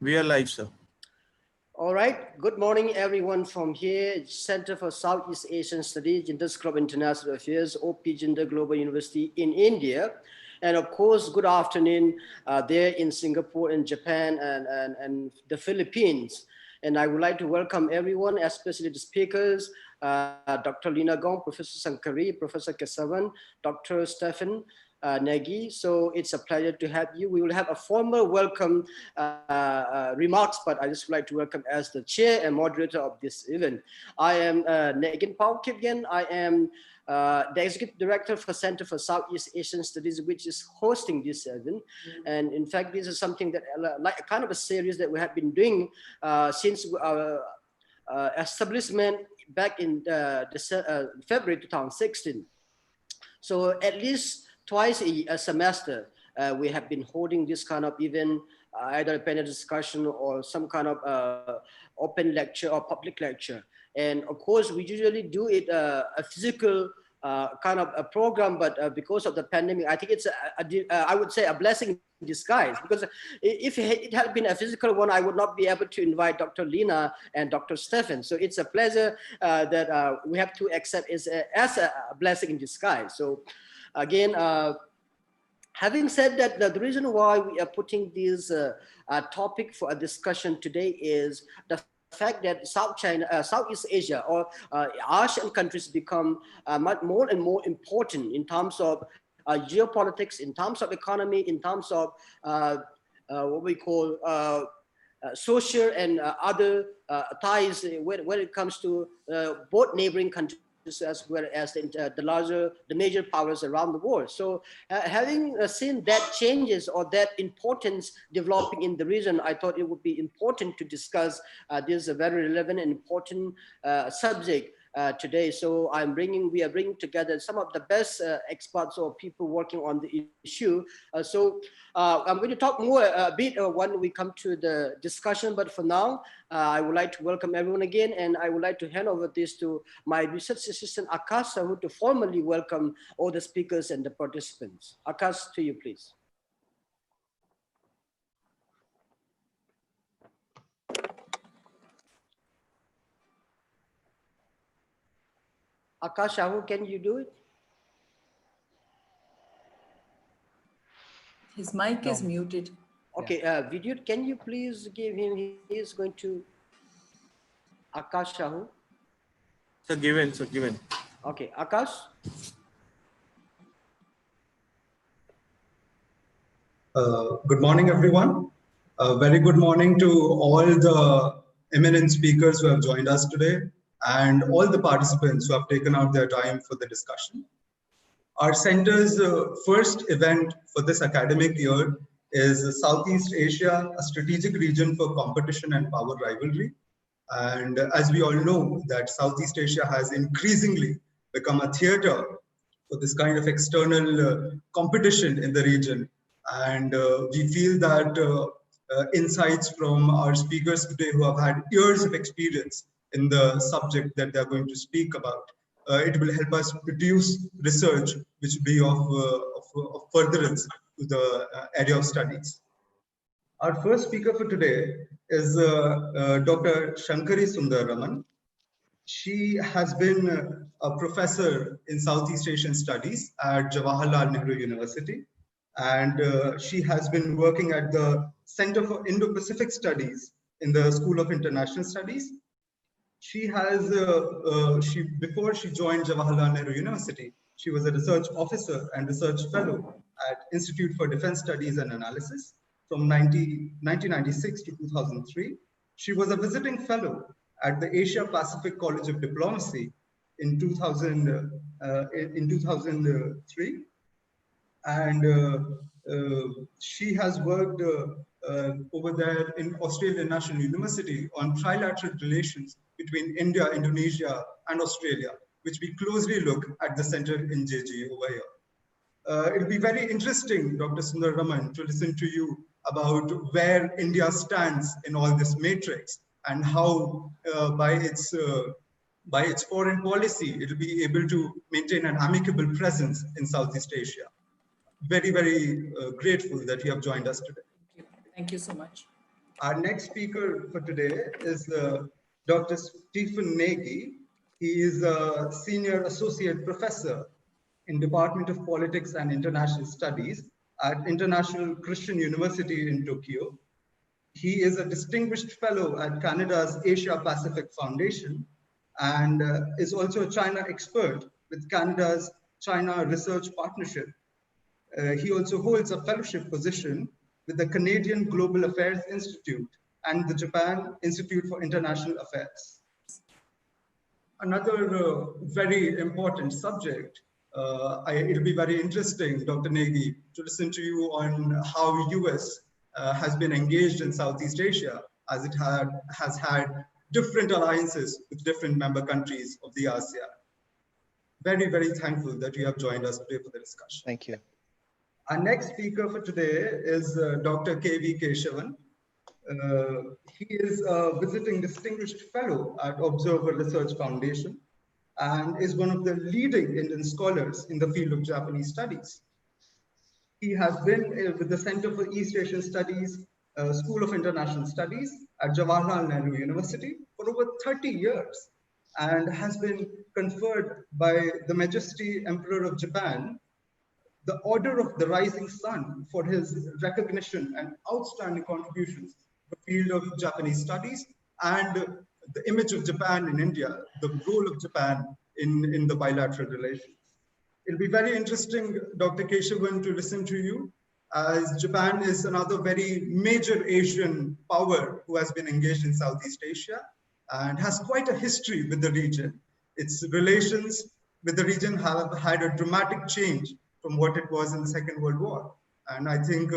We are live, sir. All right. Good morning, everyone from here, Center for Southeast Asian Studies, Gender Club International Affairs, OP Gender Global University in India. And of course, good afternoon there in Singapore and Japan and the Philippines. And I would like to welcome everyone, especially the speakers, Dr. Lina Gong, Professor Sankari, Professor Kesavan, Dr. Stephen, Nagy. So it's a pleasure to have you. We will have a formal welcome remarks, but I just would like to welcome as the chair and moderator of this event. I am Negin Pao Kipgen. I am the executive director for Center for Southeast Asian Studies, which is hosting this event. And in fact, this is something that like a kind of a series that we have been doing since our establishment back in February 2016. So at least twice a semester, we have been holding this kind of event, either a panel discussion or some kind of open lecture or public lecture. And of course, we usually do it a physical kind of a program, but because of the pandemic, I think it's I would say a blessing in disguise, because if it had been a physical one, I would not be able to invite Dr. Lina and Dr. Stephen. So it's a pleasure that we have to accept as a blessing in disguise. So again, having said that, the reason why we are putting this topic for a discussion today is the fact that Southeast Asia or Asian countries become much more and more important in terms of geopolitics, in terms of economy, in terms of what we call social and other ties when it comes to both neighboring countries as well as the major powers around the world. So having seen that changes or that importance developing in the region, I thought it would be important to discuss this very relevant and important subject today. So we are bringing together some of the best experts or people working on the issue. So I'm going to talk more a bit when we come to the discussion, but for now, I would like to welcome everyone again, and I would like to hand over this to my research assistant, Akash, who to formally welcome all the speakers and the participants. Akash, to you, please. Akash, can you do it? His mic is muted. Okay, Vidyut, can you please give him, he is going to, Akash Shahu. Sir, given, sir, given. Okay, Akash. Good morning, everyone. Very good morning to all the eminent speakers who have joined us today and all the participants who have taken out their time for the discussion. Our center's first event for this academic year is Southeast Asia, a strategic region for competition and power rivalry. And as we all know, that Southeast Asia has increasingly become a theater for this kind of external competition in the region. And we feel that insights from our speakers today who have had years of experience in the subject that they're going to speak about, it will help us produce research which will be of furtherance to the area of studies. Our first speaker for today is Dr. Shankari Sundararaman. She has been a professor in Southeast Asian Studies at Jawaharlal Nehru University, and she has been working at the Center for Indo-Pacific Studies in the School of International Studies. She has, before she joined Jawaharlal Nehru University, she was a research officer and research fellow at Institute for Defense Studies and Analysis from 1996 to 2003. She was a visiting fellow at the Asia Pacific College of Diplomacy in 2003. And she has worked over there in Australian National University on trilateral relations between India, Indonesia, and Australia, which we closely look at the center in JG over here. It'll be very interesting, Dr. Sundararaman, to listen to you about where India stands in all this matrix and how by its foreign policy, it will be able to maintain an amicable presence in Southeast Asia. Very, very grateful that you have joined us today. Thank you so much. Our next speaker for today is Dr. Stephen Nagy. He is a senior associate professor in Department of Politics and International Studies at International Christian University in Tokyo. He is a distinguished fellow at Canada's Asia Pacific Foundation and is also a China expert with Canada's China Research Partnership. He also holds a fellowship position with the Canadian Global Affairs Institute and the Japan Institute for International Affairs. Another very important subject, it'll be very interesting, Dr. Nagy, to listen to you on how US has been engaged in Southeast Asia, as it has had different alliances with different member countries of the ASEAN. Very, very thankful that you have joined us today for the discussion. Thank you. Our next speaker for today is Dr. K.V. Keshavan. He is a visiting distinguished fellow at Observer Research Foundation and is one of the leading Indian scholars in the field of Japanese studies. He has been with the Center for East Asian Studies, School of International Studies at Jawaharlal Nehru University for over 30 years and has been conferred by the Majesty Emperor of Japan the Order of the Rising Sun for his recognition and outstanding contributions to the field of Japanese studies and the image of Japan in India, the role of Japan in the bilateral relations. It'll be very interesting, Dr. Keshavan, to listen to you, as Japan is another very major Asian power who has been engaged in Southeast Asia and has quite a history with the region. Its relations with the region have had a dramatic change from what it was in the Second World War. And I think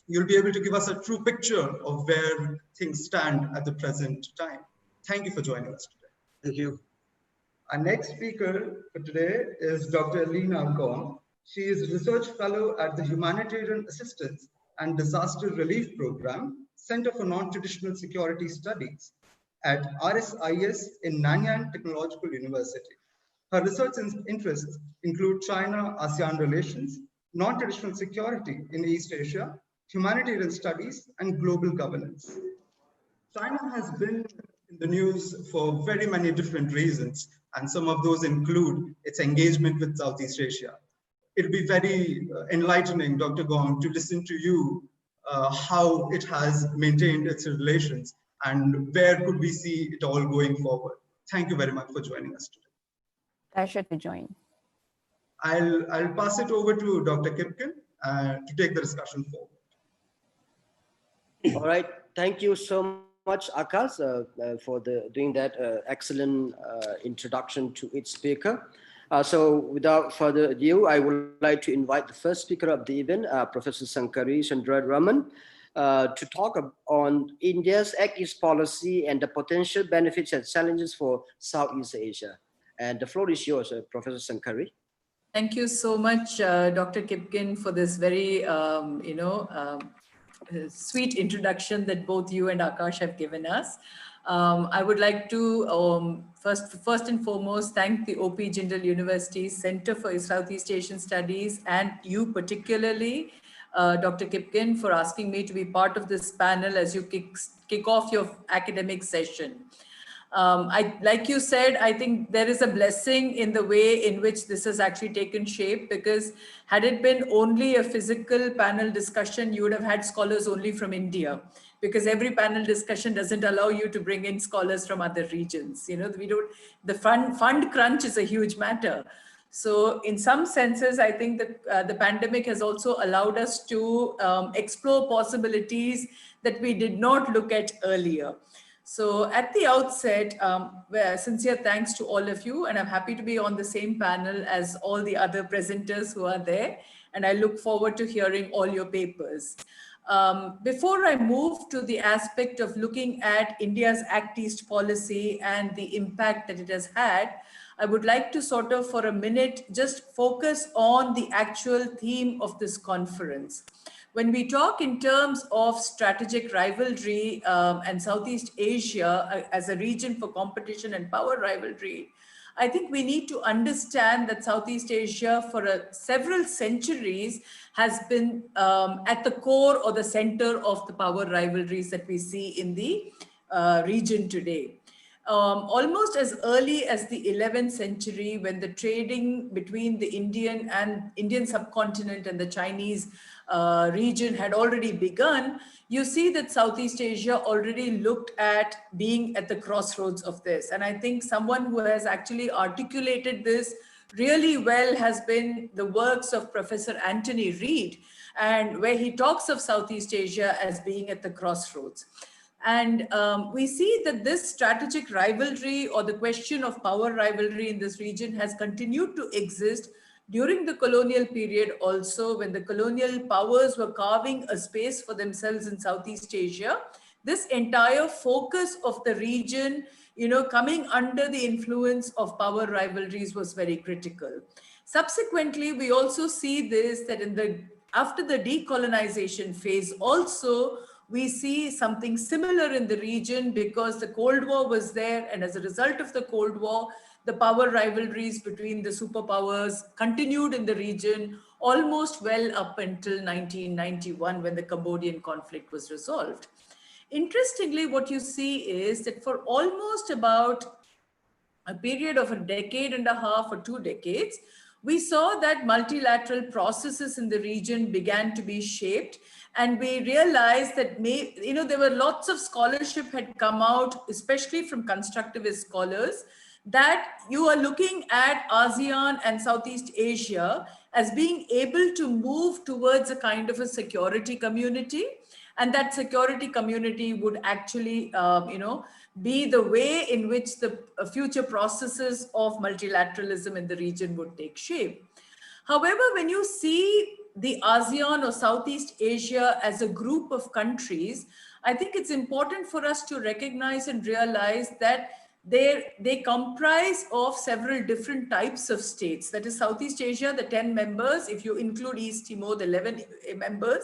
you'll be able to give us a true picture of where things stand at the present time. Thank you for joining us today. Thank you. Our next speaker for today is Dr. Alina Gong. She is Research Fellow at the Humanitarian Assistance and Disaster Relief Program, Center for Non-Traditional Security Studies at RSIS in Nanyang Technological University. Her research interests include China-ASEAN relations, non-traditional security in East Asia, humanitarian studies, and global governance. China has been in the news for very many different reasons, and some of those include its engagement with Southeast Asia. It'll be very enlightening, Dr. Gong, to listen to you how it has maintained its relations and where could we see it all going forward. Thank you very much for joining us today. Pleasure to join. I'll pass it over to Dr. Kipkin to take the discussion forward. All right. Thank you so much, Akash, for doing that excellent introduction to each speaker. So without further ado, I would like to invite the first speaker of the event, Professor Sankari Chandraraman, to talk on India's Act East policy and the potential benefits and challenges for Southeast Asia. And the floor is yours, Professor Sankari. Thank you so much, Dr. Kipkin, for this very, sweet introduction that both you and Akash have given us. I would like to first and foremost thank the OP Jindal University Center for Southeast Asian Studies and you particularly, Dr. Kipkin, for asking me to be part of this panel as you kick off your academic session. Like you said, I think there is a blessing in the way in which this has actually taken shape, because had it been only a physical panel discussion, you would have had scholars only from India, because every panel discussion doesn't allow you to bring in scholars from other regions. You know, the fund crunch is a huge matter. So in some senses, I think that the pandemic has also allowed us to explore possibilities that we did not look at earlier. So at the outset, sincere thanks to all of you, and I'm happy to be on the same panel as all the other presenters who are there, and I look forward to hearing all your papers. Before I move to the aspect of looking at India's Act East policy and the impact that it has had, I would like to sort of for a minute just focus on the actual theme of this conference. When we talk in terms of strategic rivalry and Southeast Asia as a region for competition and power rivalry, I think we need to understand that Southeast Asia for several centuries has been at the core or the center of the power rivalries that we see in the region today. Almost as early as the 11th century, when the trading between the Indian subcontinent and the Chinese region had already begun, you see that Southeast Asia already looked at being at the crossroads of this. And I think someone who has actually articulated this really well has been the works of Professor Anthony Reid, and where he talks of Southeast Asia as being at the crossroads. And we see that this strategic rivalry, or the question of power rivalry in this region, has continued to exist during the colonial period also, when the colonial powers were carving a space for themselves in Southeast Asia. This entire focus of the region, coming under the influence of power rivalries was very critical. Subsequently, we also see this, that after the decolonization phase also, we see something similar in the region, because the Cold War was there, and as a result of the Cold War, the power rivalries between the superpowers continued in the region almost well up until 1991, when the Cambodian conflict was resolved. Interestingly, what you see is that for almost about a period of a decade and a half or 2 decades, we saw that multilateral processes in the region began to be shaped. And we realized that there were lots of scholarship had come out, especially from constructivist scholars, that you are looking at ASEAN and Southeast Asia as being able to move towards a kind of a security community. And that security community would actually, be the way in which the future processes of multilateralism in the region would take shape. However, when you see the ASEAN or Southeast Asia as a group of countries, I think it's important for us to recognize and realize that they comprise of several different types of states. That is Southeast Asia, the 10 members, if you include East Timor, the 11 members.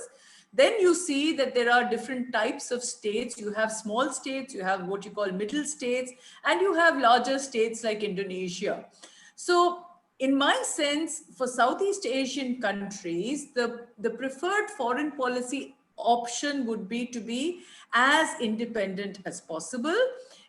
Then you see that there are different types of states. You have small states, you have what you call middle states, and you have larger states like Indonesia. So in my sense, for Southeast Asian countries, the preferred foreign policy option would be to be as independent as possible.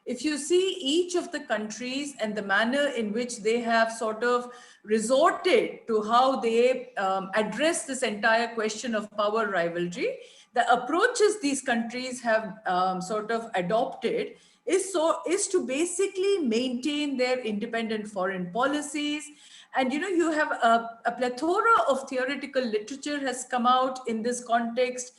If you see each of the countries and the manner in which they have sort of resorted to how they address this entire question of power rivalry, the approaches these countries have sort of adopted is to basically maintain their independent foreign policies. And you have a plethora of theoretical literature has come out in this context,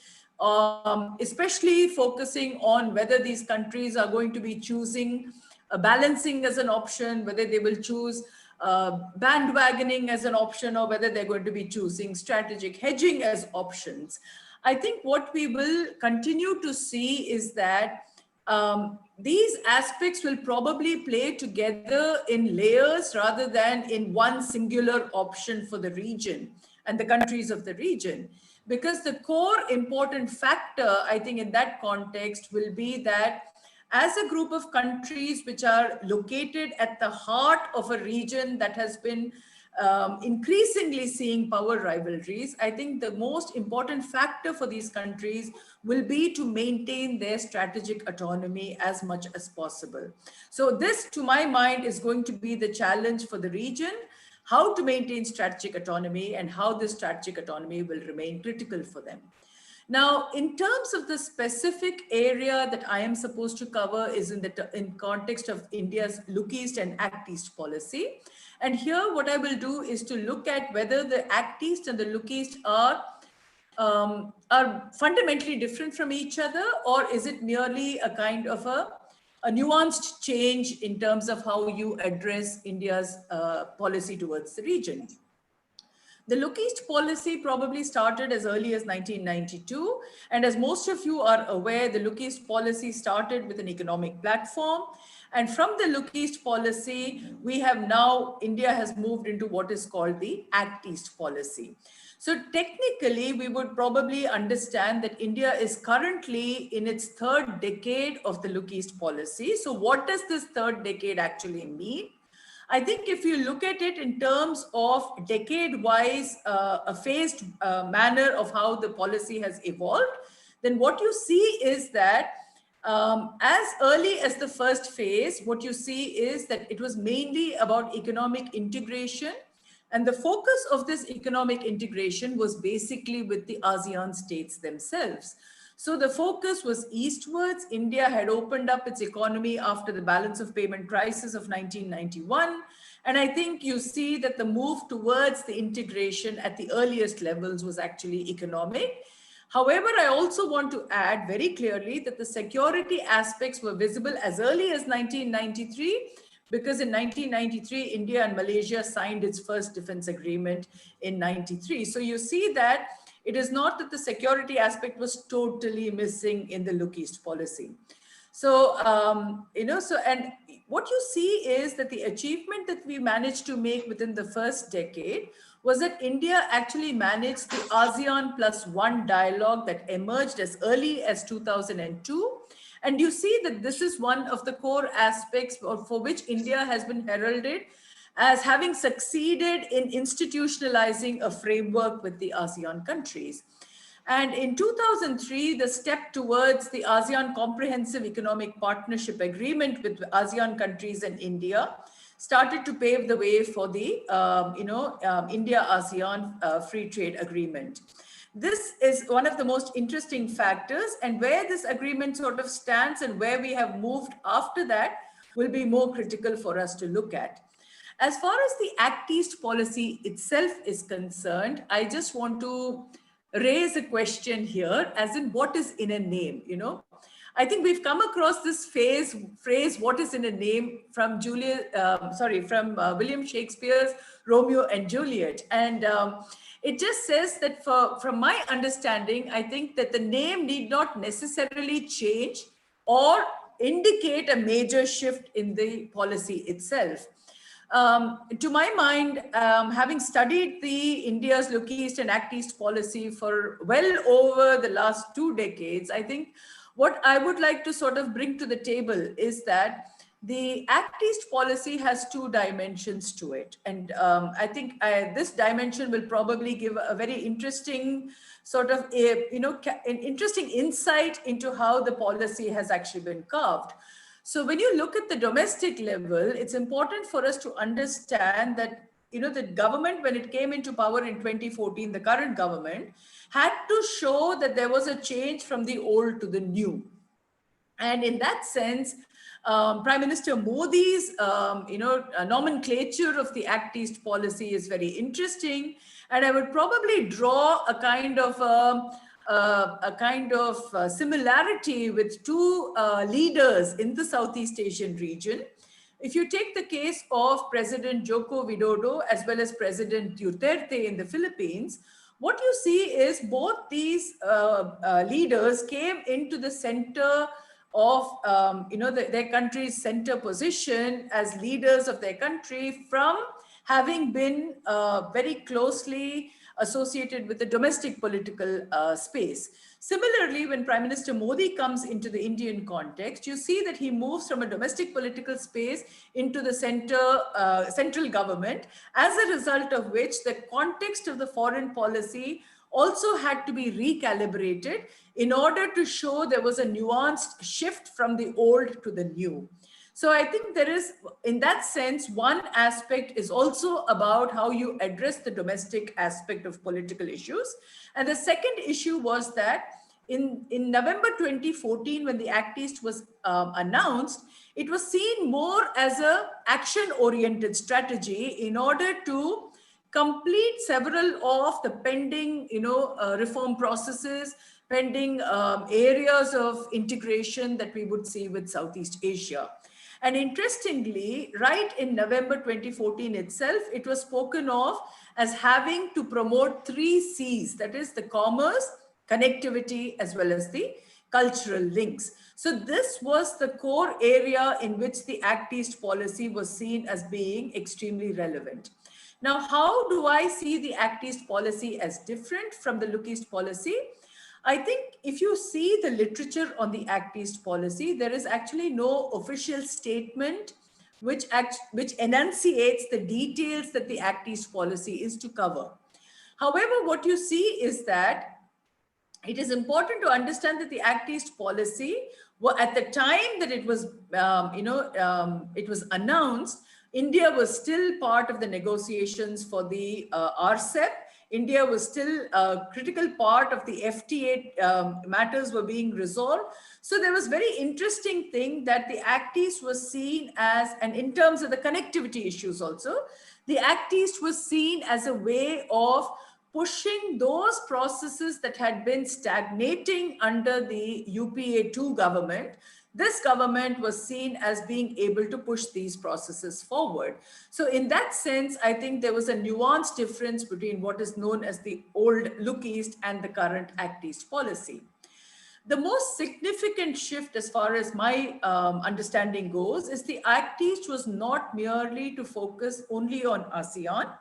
especially focusing on whether these countries are going to be choosing balancing as an option, whether they will choose bandwagoning as an option, or whether they're going to be choosing strategic hedging as options. I think what we will continue to see is that these aspects will probably play together in layers rather than in one singular option for the region and the countries of the region. Because the core important factor, I think, in that context will be that as a group of countries which are located at the heart of a region that has been increasingly seeing power rivalries, I think the most important factor for these countries will be to maintain their strategic autonomy as much as possible. So this, to my mind, is going to be the challenge for the region: how to maintain strategic autonomy and how this strategic autonomy will remain critical for them. Now, in terms of the specific area that I am supposed to cover is in context of India's Look East and Act East policy. And here what I will do is to look at whether the Act East and the Look East are fundamentally different from each other, or is it merely a kind of a nuanced change in terms of how you address India's policy towards the region. The Look East policy probably started as early as 1992. And as most of you are aware, the Look East policy started with an economic platform. And from the Look East policy, we have now, India has moved into what is called the Act East policy. So technically, we would probably understand that India is currently in its third decade of the Look East policy. So what does this third decade actually mean? I think if you look at it in terms of decade-wise, a phased manner of how the policy has evolved, then what you see is that as early as the first phase, what you see is that it was mainly about economic integration. And the focus of this economic integration was basically with the ASEAN states themselves. So the focus was eastwards. India had opened up its economy after the balance of payment crisis of 1991. And I think you see that the move towards the integration at the earliest levels was actually economic. However, I also want to add very clearly that the security aspects were visible as early as 1993, because in 1993, India and Malaysia signed its first defense agreement in 93. So you see that it is not that the security aspect was totally missing in the Look East policy. So, and what you see is that the achievement that we managed to make within the first decade was that India actually managed the ASEAN +1 dialogue that emerged as early as 2002. And you see that this is one of the core aspects for which India has been heralded as having succeeded in institutionalizing a framework with the ASEAN countries. And in 2003, the step towards the ASEAN Comprehensive Economic Partnership Agreement with ASEAN countries and India started to pave the way for the India-ASEAN Free Trade Agreement. This is one of the most interesting factors, and where this agreement sort of stands and where we have moved after that will be more critical for us to look at. As far as the Act East policy itself is concerned, I just want to raise a question here, as in what is in a name, I think we've come across this phrase, what is in a name, from William Shakespeare's Romeo and Juliet. And it just says that from my understanding, I think that the name need not necessarily change or indicate a major shift in the policy itself. To my mind, having studied the India's Look East and Act East policy for well over the last 2 decades, I think what I would like to sort of bring to the table is that the Act East policy has 2 dimensions to it. And I think this dimension will probably give a very interesting sort of, an interesting insight into how the policy has actually been carved. So when you look at the domestic level, it's important for us to understand that, the government, when it came into power in 2014, the current government had to show that there was a change from the old to the new. And in that sense, Prime Minister Modi's, nomenclature of the Act East policy is very interesting. And I would probably draw a kind of similarity with 2 leaders in the Southeast Asian region. If you take the case of President Joko Widodo as well as President Duterte in the Philippines, what you see is both these leaders came into the center of their country's center position as leaders of their country from having been very closely associated with the domestic political space. Similarly, when Prime Minister Modi comes into the Indian context, you see that he moves from a domestic political space into the central government, as a result of which the context of the foreign policy also had to be recalibrated in order to show there was a nuanced shift from the old to the new. So I think there is, in that sense, one aspect is also about how you address the domestic aspect of political issues. And the second issue was that in November 2014, when the Act East was announced, it was seen more as an action-oriented strategy in order to complete several of the pending, reform processes, pending areas of integration that we would see with Southeast Asia. And interestingly, right in November 2014 itself, it was spoken of as having to promote 3 C's, that is the commerce, connectivity, as well as the cultural links. So this was the core area in which the Act East policy was seen as being extremely relevant. Now, how do I see the Act East policy as different from the Look East policy? I think if you see the literature on the Act East policy, there is actually no official statement which enunciates the details that the Act East policy is to cover. However, what you see is that it is important to understand that the Act East policy, at the time that it was, it was announced, India was still part of the negotiations for the RCEP. India was still a critical part of the FTA matters were being resolved. So there was very interesting thing that the Act East was seen as, and in terms of the connectivity issues also, the Act East was seen as a way of pushing those processes that had been stagnating under the UPA-2 government. This government was seen as being able to push these processes forward. So in that sense, I think there was a nuanced difference between what is known as the old Look East and the current Act East policy. The most significant shift, as far as my understanding goes, is the Act East was not merely to focus only on ASEAN,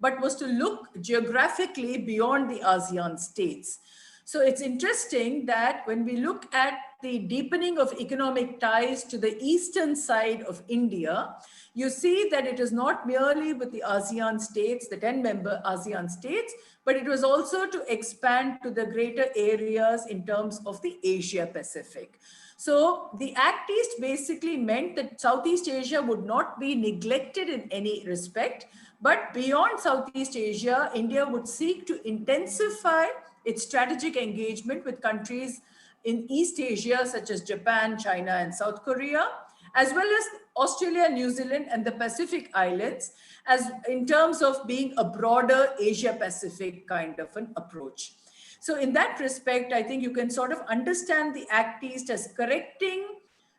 but was to look geographically beyond the ASEAN states. So it's interesting that when we look at the deepening of economic ties to the eastern side of India, you see that it is not merely with the ASEAN states, the 10-member ASEAN states, but it was also to expand to the greater areas in terms of the Asia Pacific. So the Act East basically meant that Southeast Asia would not be neglected in any respect, but beyond Southeast Asia, India would seek to intensify its strategic engagement with countries in East Asia, such as Japan, China, and South Korea, as well as Australia, New Zealand, and the Pacific Islands, as in terms of being a broader Asia Pacific kind of an approach. So in that respect, I think you can sort of understand the Act East as correcting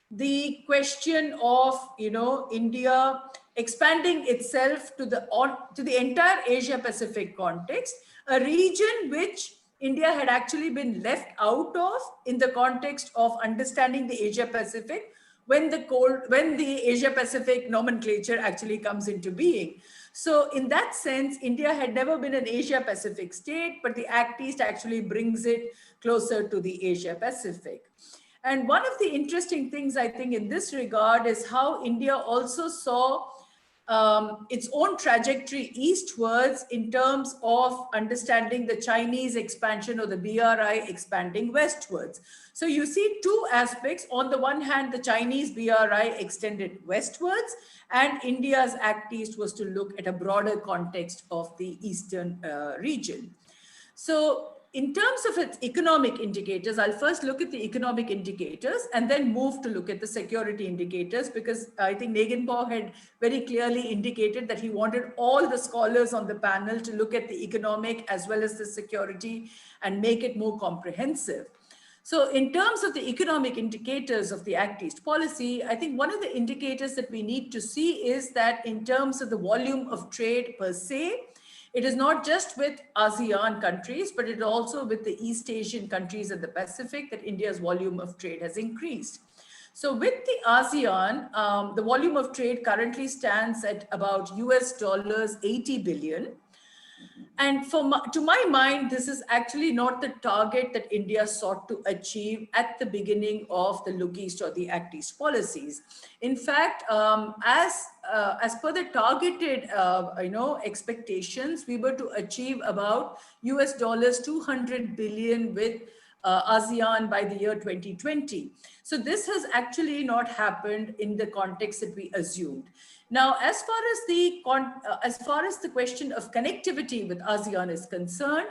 the question of, India expanding itself to the entire Asia Pacific context, a region which India had actually been left out of in the context of understanding the Asia Pacific when the Asia Pacific nomenclature actually comes into being. So in that sense, India had never been an Asia Pacific state, but the Act East actually brings it closer to the Asia Pacific. And one of the interesting things, I think, in this regard is how India also saw its own trajectory eastwards in terms of understanding the Chinese expansion or the BRI expanding westwards. So you see two aspects. On the one hand, the Chinese BRI extended westwards, and India's Act East was to look at a broader context of the eastern region. So in terms of its economic indicators, I'll first look at the economic indicators and then move to look at the security indicators, because I think Negenbaugh had very clearly indicated that he wanted all the scholars on the panel to look at the economic as well as the security and make it more comprehensive. So in terms of the economic indicators of the Act East policy, I think one of the indicators that we need to see is that in terms of the volume of trade per se, it is not just with ASEAN countries, but it also with the East Asian countries and the Pacific that India's volume of trade has increased. So with the ASEAN, the volume of trade currently stands at about US $80 billion. And to my mind, this is actually not the target that India sought to achieve at the beginning of the Look East or the Act East policies. In fact, as per the targeted expectations, we were to achieve about US $200 billion with ASEAN by the year 2020. So this has actually not happened in the context that we assumed. Now, as far as the question of connectivity with ASEAN is concerned,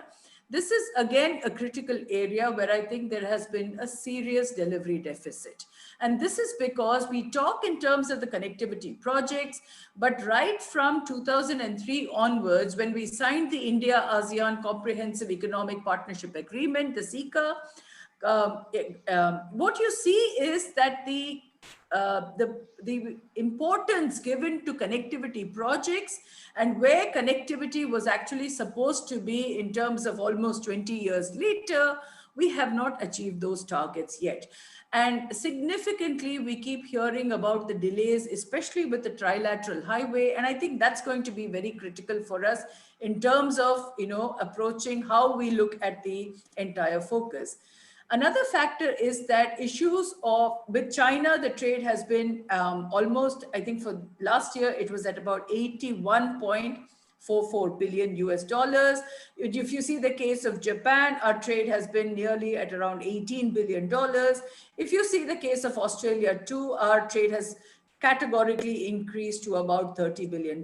this is again a critical area where I think there has been a serious delivery deficit. And this is because we talk in terms of the connectivity projects, but right from 2003 onwards, when we signed the India-ASEAN Comprehensive Economic Partnership Agreement, the CECA, what you see is that the importance given to connectivity projects and where connectivity was actually supposed to be in terms of almost 20 years later, we have not achieved those targets yet. And significantly, we keep hearing about the delays, especially with the trilateral highway. And I think that's going to be very critical for us in terms of, approaching how we look at the entire focus. Another factor is that issues of with China, the trade has been almost, I think for last year, it was at about 81.44 billion US dollars. If you see the case of Japan, our trade has been nearly at around $18 billion. If you see the case of Australia too, our trade has categorically increased to about $30 billion.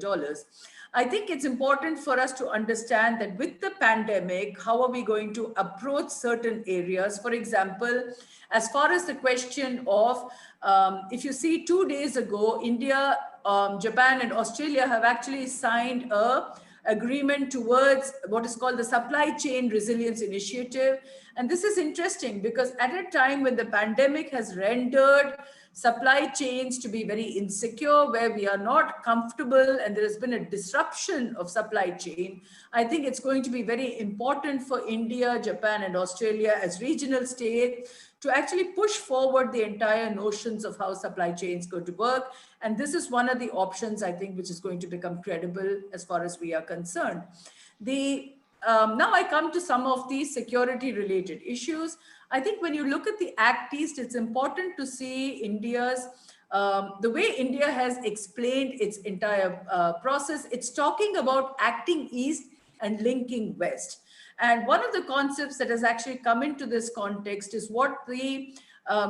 I think it's important for us to understand that with the pandemic, how are we going to approach certain areas? For example, as far as the question of, if you see 2 days ago, India, Japan and Australia have actually signed a agreement towards what is called the Supply Chain Resilience Initiative. And this is interesting because at a time when the pandemic has rendered supply chains to be very insecure, where we are not comfortable and there has been a disruption of supply chain, I think it's going to be very important for India, Japan and Australia as regional states to actually push forward the entire notions of how supply chains going to work. And this is one of the options, I think, which is going to become credible as far as we are concerned. Now I come to some of the security related issues. I think when you look at the Act East, it's important to see India's, the way India has explained its entire process. It's talking about acting East and linking West. And one of the concepts that has actually come into this context is what the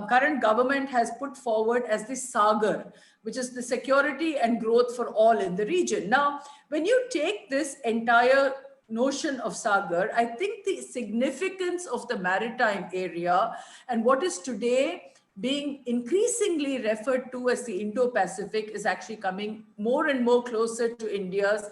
current government has put forward as the SAGAR, which is the security and growth for all in the region. Now, when you take this entire notion of SAGAR, I think the significance of the maritime area and what is today being increasingly referred to as the Indo-Pacific is actually coming more and more closer to India's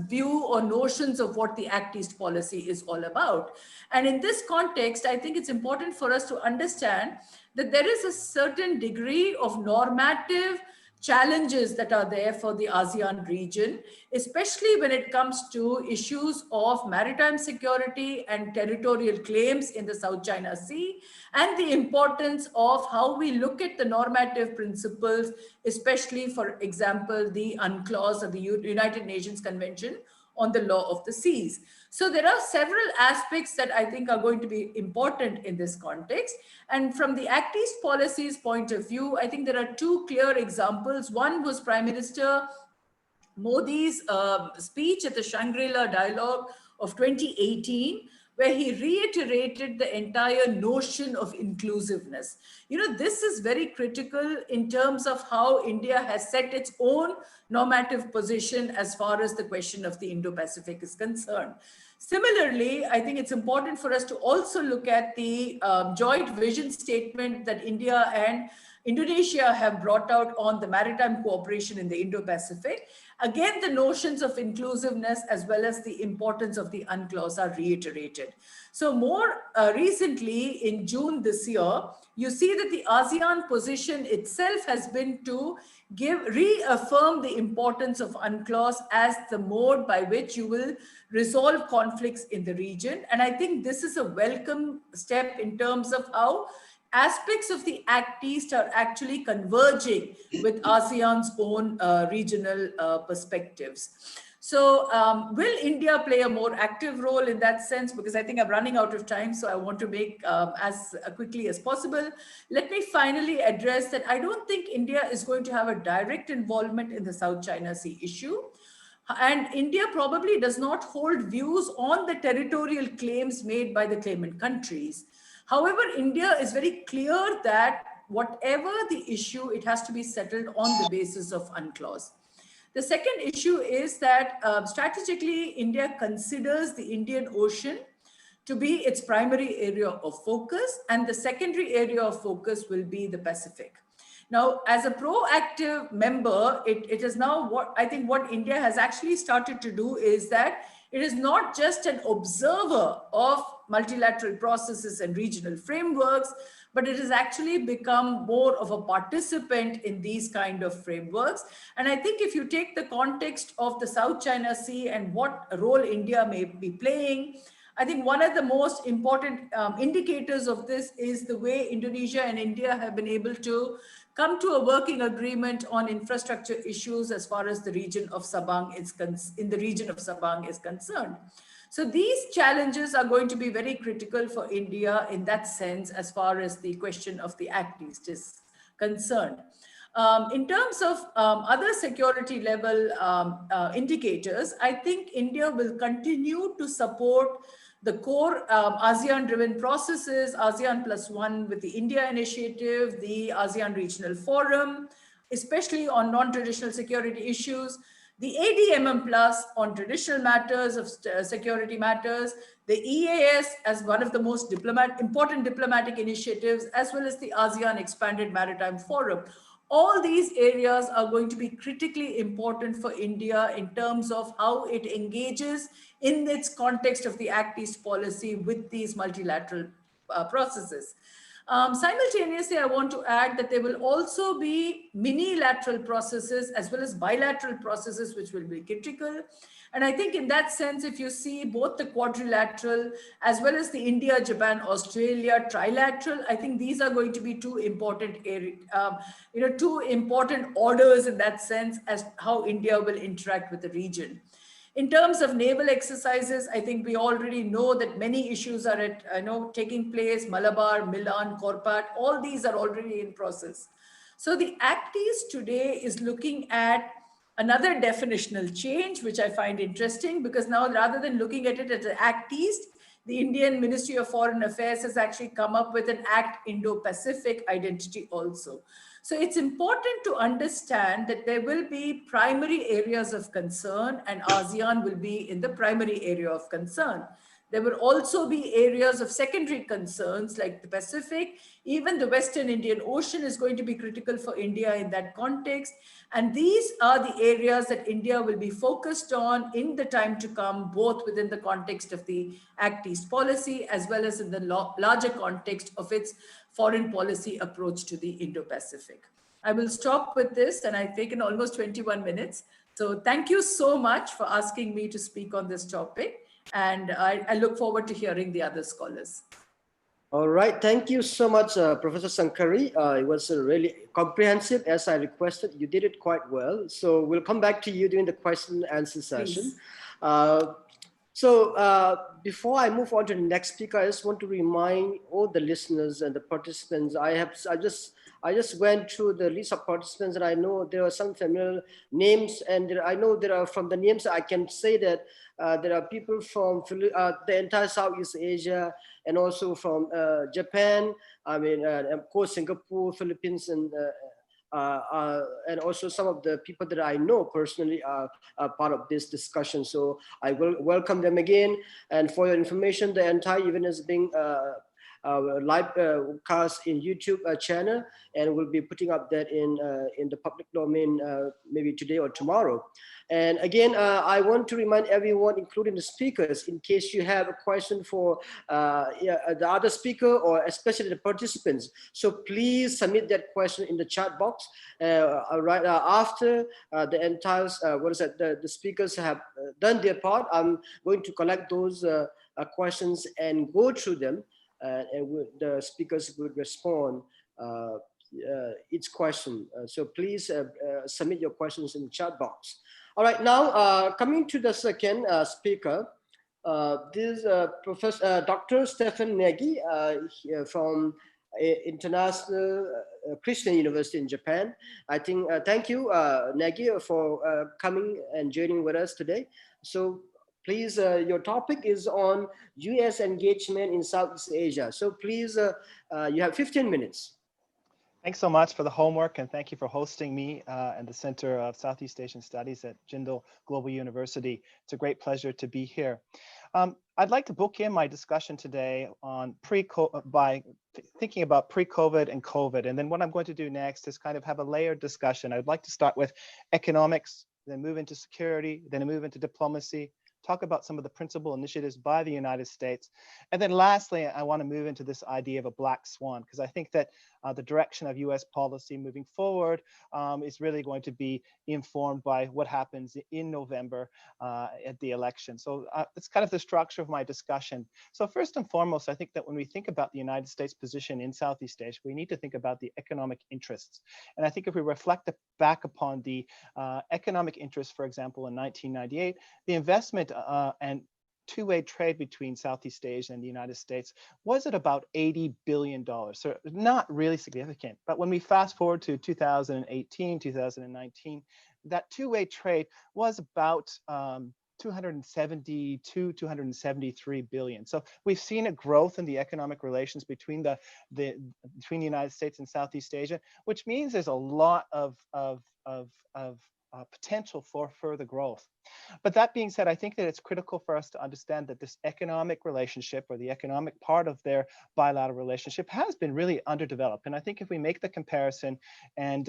view or notions of what the Act East policy is all about. And in this context, I think it's important for us to understand that there is a certain degree of normative challenges that are there for the ASEAN region, especially when it comes to issues of maritime security and territorial claims in the South China Sea, and the importance of how we look at the normative principles, especially, for example, the UNCLOS of the United Nations Convention on the Law of the Seas. So there are several aspects that I think are going to be important in this context. And from the Act East policies point of view, I think there are two clear examples. One was Prime Minister Modi's speech at the Shangri-La Dialogue of 2018, where he reiterated the entire notion of inclusiveness. You know, this is very critical in terms of how India has set its own normative position as far as the question of the Indo-Pacific is concerned. Similarly, I think it's important for us to also look at the joint vision statement that India and Indonesia have brought out on the maritime cooperation in the Indo-Pacific. Again, the notions of inclusiveness as well as the importance of the UNCLOS are reiterated. So more recently, in June this year, you see that the ASEAN position itself has been to reaffirm the importance of UNCLOS as the mode by which you will resolve conflicts in the region. And I think this is a welcome step in terms of how aspects of the Act East are actually converging with ASEAN's own regional perspectives. So will India play a more active role in that sense? Because I think I'm running out of time, so I want to make as quickly as possible. Let me finally address that I don't think India is going to have a direct involvement in the South China Sea issue. And India probably does not hold views on the territorial claims made by the claimant countries. However, India is very clear that whatever the issue, it has to be settled on the basis of UNCLOS. The second issue is that strategically, India considers the Indian Ocean to be its primary area of focus, and the secondary area of focus will be the Pacific. Now, as a proactive member, it is now what India has actually started to do is that it is not just an observer of multilateral processes and regional frameworks, but it has actually become more of a participant in these kind of frameworks. And I think if you take the context of the South China Sea and what role India may be playing, I think one of the most important indicators of this is the way Indonesia and India have been able to come to a working agreement on infrastructure issues as far as the region of Sabang is concerned. So these challenges are going to be very critical for India in that sense, as far as the question of the Act East is concerned. In terms of other security level indicators, I think India will continue to support the core ASEAN-driven processes, ASEAN +1 with the India initiative, the ASEAN Regional Forum, especially on non-traditional security issues, the ADMM Plus on traditional matters of security matters, the EAS as one of the most important diplomatic initiatives, as well as the ASEAN Expanded Maritime Forum. All these areas are going to be critically important for India in terms of how it engages in its context of the Act East policy with these multilateral processes. Simultaneously, I want to add that there will also be mini-lateral processes as well as bilateral processes, which will be critical. And I think in that sense, if you see both the quadrilateral as well as the India, Japan, Australia trilateral, I think these are going to be two important two important orders in that sense as how India will interact with the region. In terms of naval exercises, I think we already know that many issues are taking place, Malabar, Milan, Korpat, all these are already in process. So the Act East today is looking at another definitional change, which I find interesting, because now rather than looking at it as an Act East, the Indian Ministry of Foreign Affairs has actually come up with an Act Indo-Pacific identity also. So it's important to understand that there will be primary areas of concern, and ASEAN will be in the primary area of concern. There will also be areas of secondary concerns like the Pacific. Even the Western Indian Ocean is going to be critical for India in that context. And these are the areas that India will be focused on in the time to come, both within the context of the Act East policy, as well as in the larger context of its foreign policy approach to the Indo-Pacific. I will stop with this, and I've taken almost 21 minutes. So thank you so much for asking me to speak on this topic. And I look forward to hearing the other scholars. All right, thank you so much, Professor Sankari. It was really comprehensive as I requested. You did it quite well. So we'll come back to you during the question and answer session. Before I move on to the next speaker, I just want to remind all the listeners and the participants. I just went through the list of participants, and I know there are some familiar names, and I know there are, from the names I can say that there are people from the entire Southeast Asia, and also from Japan. I mean, of course, Singapore, Philippines, and also some of the people that I know personally are part of this discussion. So I will welcome them again. And for your information, the entire event is being live cast in YouTube channel, and we'll be putting up that in the public domain maybe today or tomorrow. And again, I want to remind everyone, including the speakers, in case you have a question for the other speaker or especially the participants. So please submit that question in the chat box right after the entire the speakers have done their part. I'm going to collect those questions and go through them. And the speakers would respond each question. So please submit your questions in the chat box. All right, now coming to the second speaker, this Professor Dr. Stefan Nagy from International Christian University in Japan. I think thank you, Nagy, for coming and joining with us today. So please, your topic is on U.S. engagement in Southeast Asia. So please, you have 15 minutes. Thanks so much for the homework, and thank you for hosting me and the Center of Southeast Asian Studies at Jindal Global University. It's a great pleasure to be here. I'd like to bookend my discussion today on by thinking about pre-COVID and COVID. And then what I'm going to do next is kind of have a layered discussion. I'd like to start with economics, then move into security, then move into diplomacy, talk about some of the principal initiatives by the United States. And then lastly, I want to move into this idea of a black swan, because I think that the direction of US policy moving forward is really going to be informed by what happens in November at the election. So it's kind of the structure of my discussion. So first and foremost, I think that when we think about the United States position in Southeast Asia, we need to think about the economic interests. And I think if we reflect back upon the economic interests, for example, in 1998, the investment and two-way trade between Southeast Asia and the United States was at about $80 billion. So not really significant. But when we fast forward to 2018, 2019, that two-way trade was about 272, 273 billion. So we've seen a growth in the economic relations between the United States and Southeast Asia, which means there's a lot of potential for further growth. But that being said, I think that it's critical for us to understand that this economic relationship, or the economic part of their bilateral relationship, has been really underdeveloped. And I think if we make the comparison, and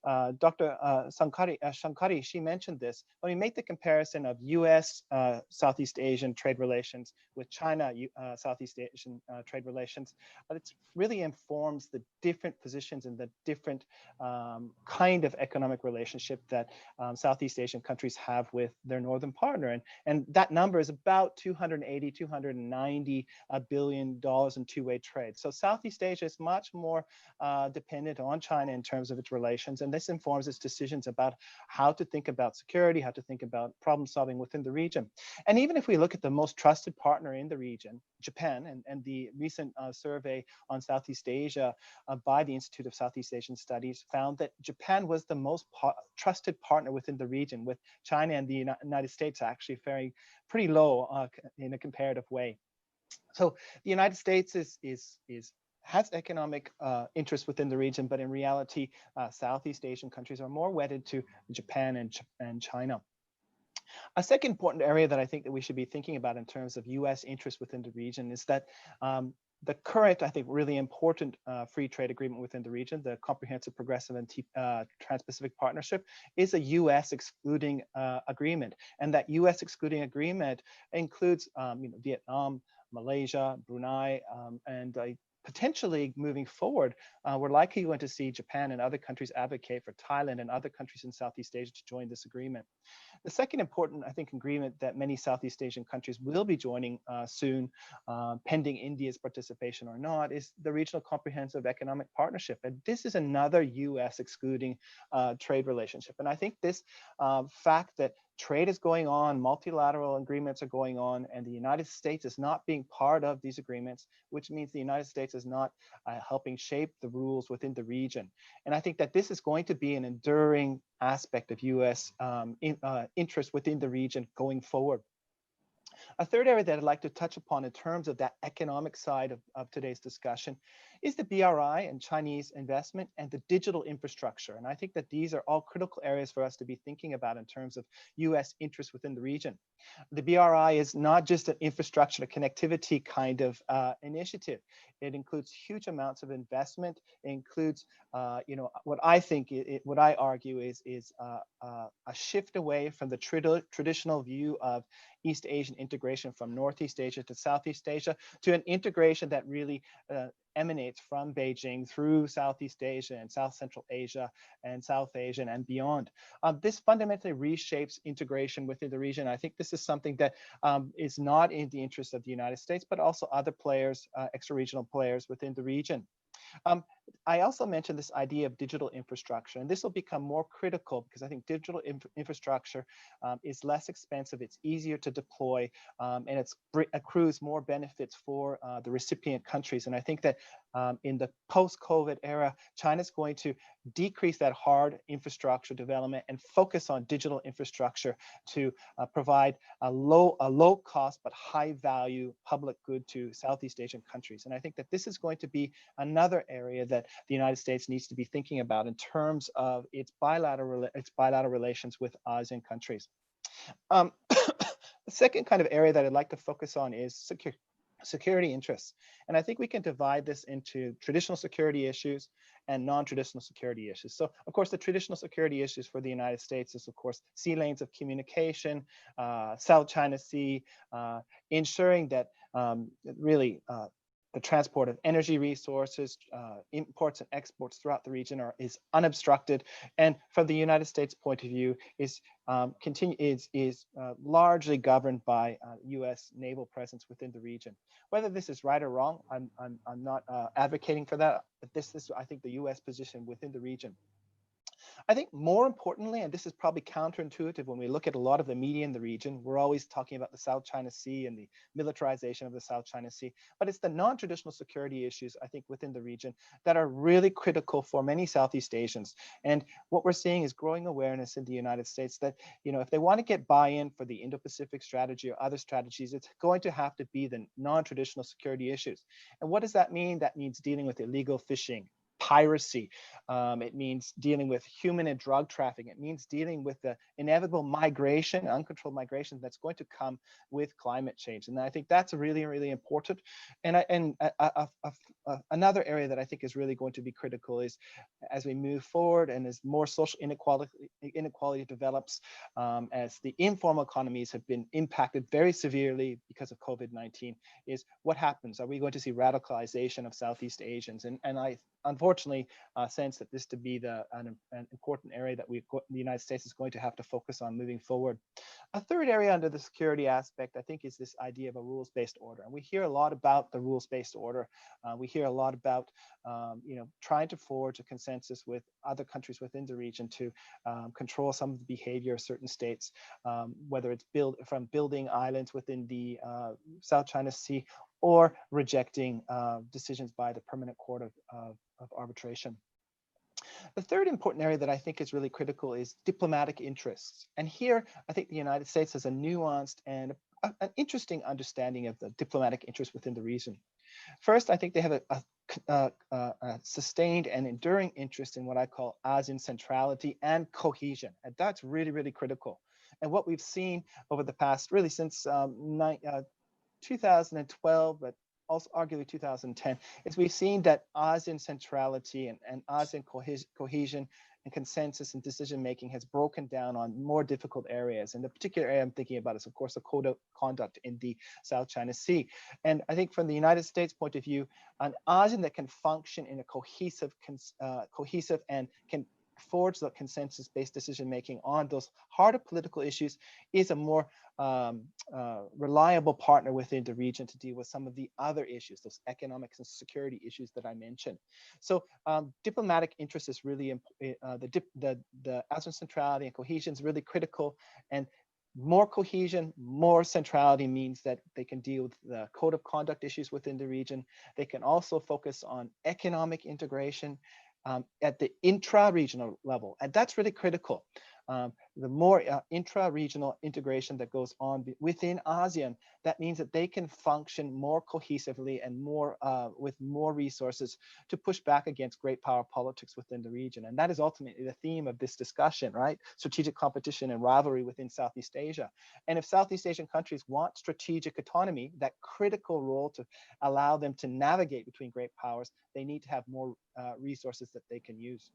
Dr. Shankari, she mentioned this, when we make the comparison of US Southeast Asian trade relations with China Southeast Asian trade relations, it really informs the different positions and the different kind of economic relationship that Southeast Asian countries have with their northern partner. And that number is about 280, 290 billion dollars in two-way trade. So Southeast Asia is much more dependent on China in terms of its relations. And this informs its decisions about how to think about security, how to think about problem solving within the region. And even if we look at the most trusted partner in the region, Japan, and the recent survey on Southeast Asia by the Institute of Southeast Asian Studies found that Japan was the most trusted partner within the region, with China and the United States actually faring pretty low in a comparative way. So the United States has economic interests within the region, but in reality, Southeast Asian countries are more wedded to Japan and China. A second important area that I think that we should be thinking about in terms of US interest within the region is that the current, I think, really important free trade agreement within the region, the Comprehensive, Progressive, and Trans-Pacific Partnership, is a US excluding agreement. And that US excluding agreement includes Vietnam, Malaysia, Brunei, and potentially moving forward, we're likely going to see Japan and other countries advocate for Thailand and other countries in Southeast Asia to join this agreement. The second important, I think, agreement that many Southeast Asian countries will be joining soon, pending India's participation or not, is the Regional Comprehensive Economic Partnership. And this is another US excluding trade relationship. And I think this fact that trade is going on, multilateral agreements are going on, and the United States is not being part of these agreements, which means the United States is not helping shape the rules within the region. And I think that this is going to be an enduring aspect of US interest within the region going forward. A third area that I'd like to touch upon in terms of that economic side of today's discussion is the BRI and Chinese investment and the digital infrastructure. And I think that these are all critical areas for us to be thinking about in terms of US interest within the region. The BRI is not just an infrastructure connectivity kind of initiative. It includes huge amounts of investment. It includes, what I argue is a shift away from the traditional view of East Asian integration from Northeast Asia to Southeast Asia to an integration that really emanates from Beijing through Southeast Asia and South Central Asia and South Asia and beyond. This fundamentally reshapes integration within the region. I think this is something that is not in the interest of the United States, but also other players, extra-regional players within the region. I also mentioned this idea of digital infrastructure, and this will become more critical because I think digital infrastructure is less expensive, it's easier to deploy, and it accrues more benefits for the recipient countries. And I think that in the post-COVID era, China's going to decrease that hard infrastructure development and focus on digital infrastructure to provide a low cost but high value public good to Southeast Asian countries. And I think that this is going to be another area that the United States needs to be thinking about in terms of its bilateral relations with ASEAN countries. The second kind of area that I'd like to focus on is security interests. And I think we can divide this into traditional security issues and non-traditional security issues. So of course, the traditional security issues for the United States is of course sea lanes of communication, South China Sea, ensuring that really the transport of energy resources, imports and exports throughout the region is unobstructed, and from the United States point of view is largely governed by U.S. naval presence within the region. Whether this is right or wrong, I'm not advocating for that, but this is, I think, the U.S. position within the region. I think more importantly, and this is probably counterintuitive when we look at a lot of the media in the region, we're always talking about the South China Sea and the militarization of the South China Sea, but it's the non-traditional security issues, I think, within the region that are really critical for many Southeast Asians. And what we're seeing is growing awareness in the United States that, you know, if they want to get buy-in for the Indo-Pacific strategy or other strategies, it's going to have to be the non-traditional security issues. And what does that mean? That means dealing with illegal fishing, piracy. It means dealing with human and drug trafficking. It means dealing with the inevitable migration, uncontrolled migration that's going to come with climate change. And I think that's really, really important. And another area that I think is really going to be critical is as we move forward and as more social inequality develops, as the informal economies have been impacted very severely because of COVID-19, is what happens? Are we going to see radicalization of Southeast Asians? And I unfortunately sense that this to be an important area that the United States is going to have to focus on moving forward. A third area under the security aspect, I think, is this idea of a rules-based order. And we hear a lot about the rules-based order. We hear a lot about trying to forge a consensus with other countries within the region to control some of the behavior of certain states, whether it's building islands within the South China Sea or rejecting decisions by the Permanent Court of Arbitration. The third important area that I think is really critical is diplomatic interests. And here, I think the United States has a nuanced and an interesting understanding of the diplomatic interests within the region. First, I think they have a sustained and enduring interest in what I call ASEAN centrality and cohesion. And that's really, really critical. And what we've seen over the past, really since 2012, but also arguably 2010, is we've seen that ASEAN centrality and ASEAN cohesion and consensus and decision-making has broken down on more difficult areas. And the particular area I'm thinking about is, of course, the code of conduct in the South China Sea. And I think from the United States point of view, an ASEAN that can function in a cohesive and can forge the consensus-based decision-making on those harder political issues is a more reliable partner within the region to deal with some of the other issues, those economic and security issues that I mentioned. So diplomatic interest is really the ASEAN centrality and cohesion is really critical. And more cohesion, more centrality means that they can deal with the code of conduct issues within the region. They can also focus on economic integration at the intra-regional level, and that's really critical. The more intra-regional integration that goes on within ASEAN, that means that they can function more cohesively and more with more resources to push back against great power politics within the region. And that is ultimately the theme of this discussion, right? Strategic competition and rivalry within Southeast Asia. And if Southeast Asian countries want strategic autonomy, that critical role to allow them to navigate between great powers, they need to have more resources that they can use.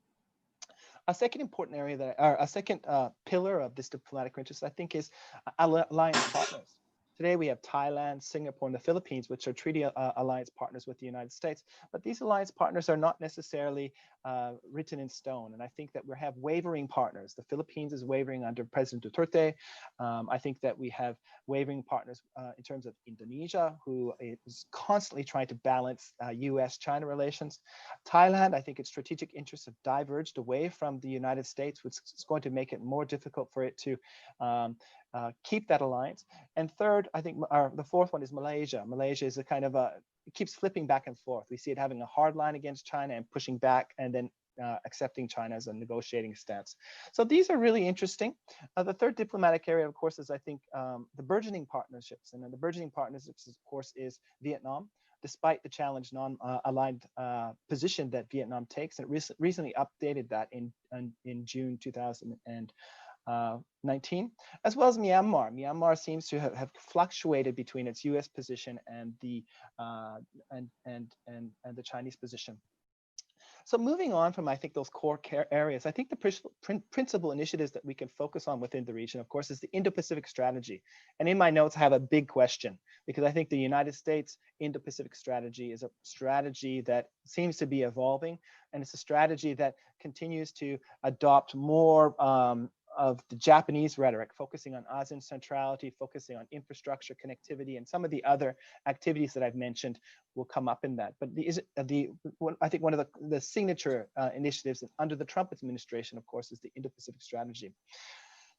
A second important area a second pillar of this diplomatic interest, I think, is alliance partners. Today, we have Thailand, Singapore, and the Philippines, which are treaty alliance partners with the United States. But these alliance partners are not necessarily written in stone. And I think that we have wavering partners. The Philippines is wavering under President Duterte. I think that we have wavering partners in terms of Indonesia, who is constantly trying to balance US-China relations. Thailand, I think its strategic interests have diverged away from the United States, which is going to make it more difficult for it to keep that alliance. And third, I think the fourth one is Malaysia. Malaysia is a kind of it keeps flipping back and forth. We see it having a hard line against China and pushing back, and then accepting China as a negotiating stance. So these are really interesting. The third diplomatic area, of course, is I think the burgeoning partnerships. And then the burgeoning partnerships, of course, is Vietnam. Despite the challenged non-aligned position that Vietnam takes, it recently updated that in June 2019, as well as Myanmar. Myanmar seems to have fluctuated between its U.S. position and the Chinese position. So moving on from, I think, those core areas, I think the principal initiatives that we can focus on within the region, of course, is the Indo-Pacific strategy. And in my notes, I have a big question, because I think the United States Indo-Pacific strategy is a strategy that seems to be evolving, and it's a strategy that continues to adopt more the Japanese rhetoric, focusing on ASEAN centrality, focusing on infrastructure, connectivity, and some of the other activities that I've mentioned will come up in that. But I think one of the signature initiatives under the Trump administration, of course, is the Indo-Pacific strategy.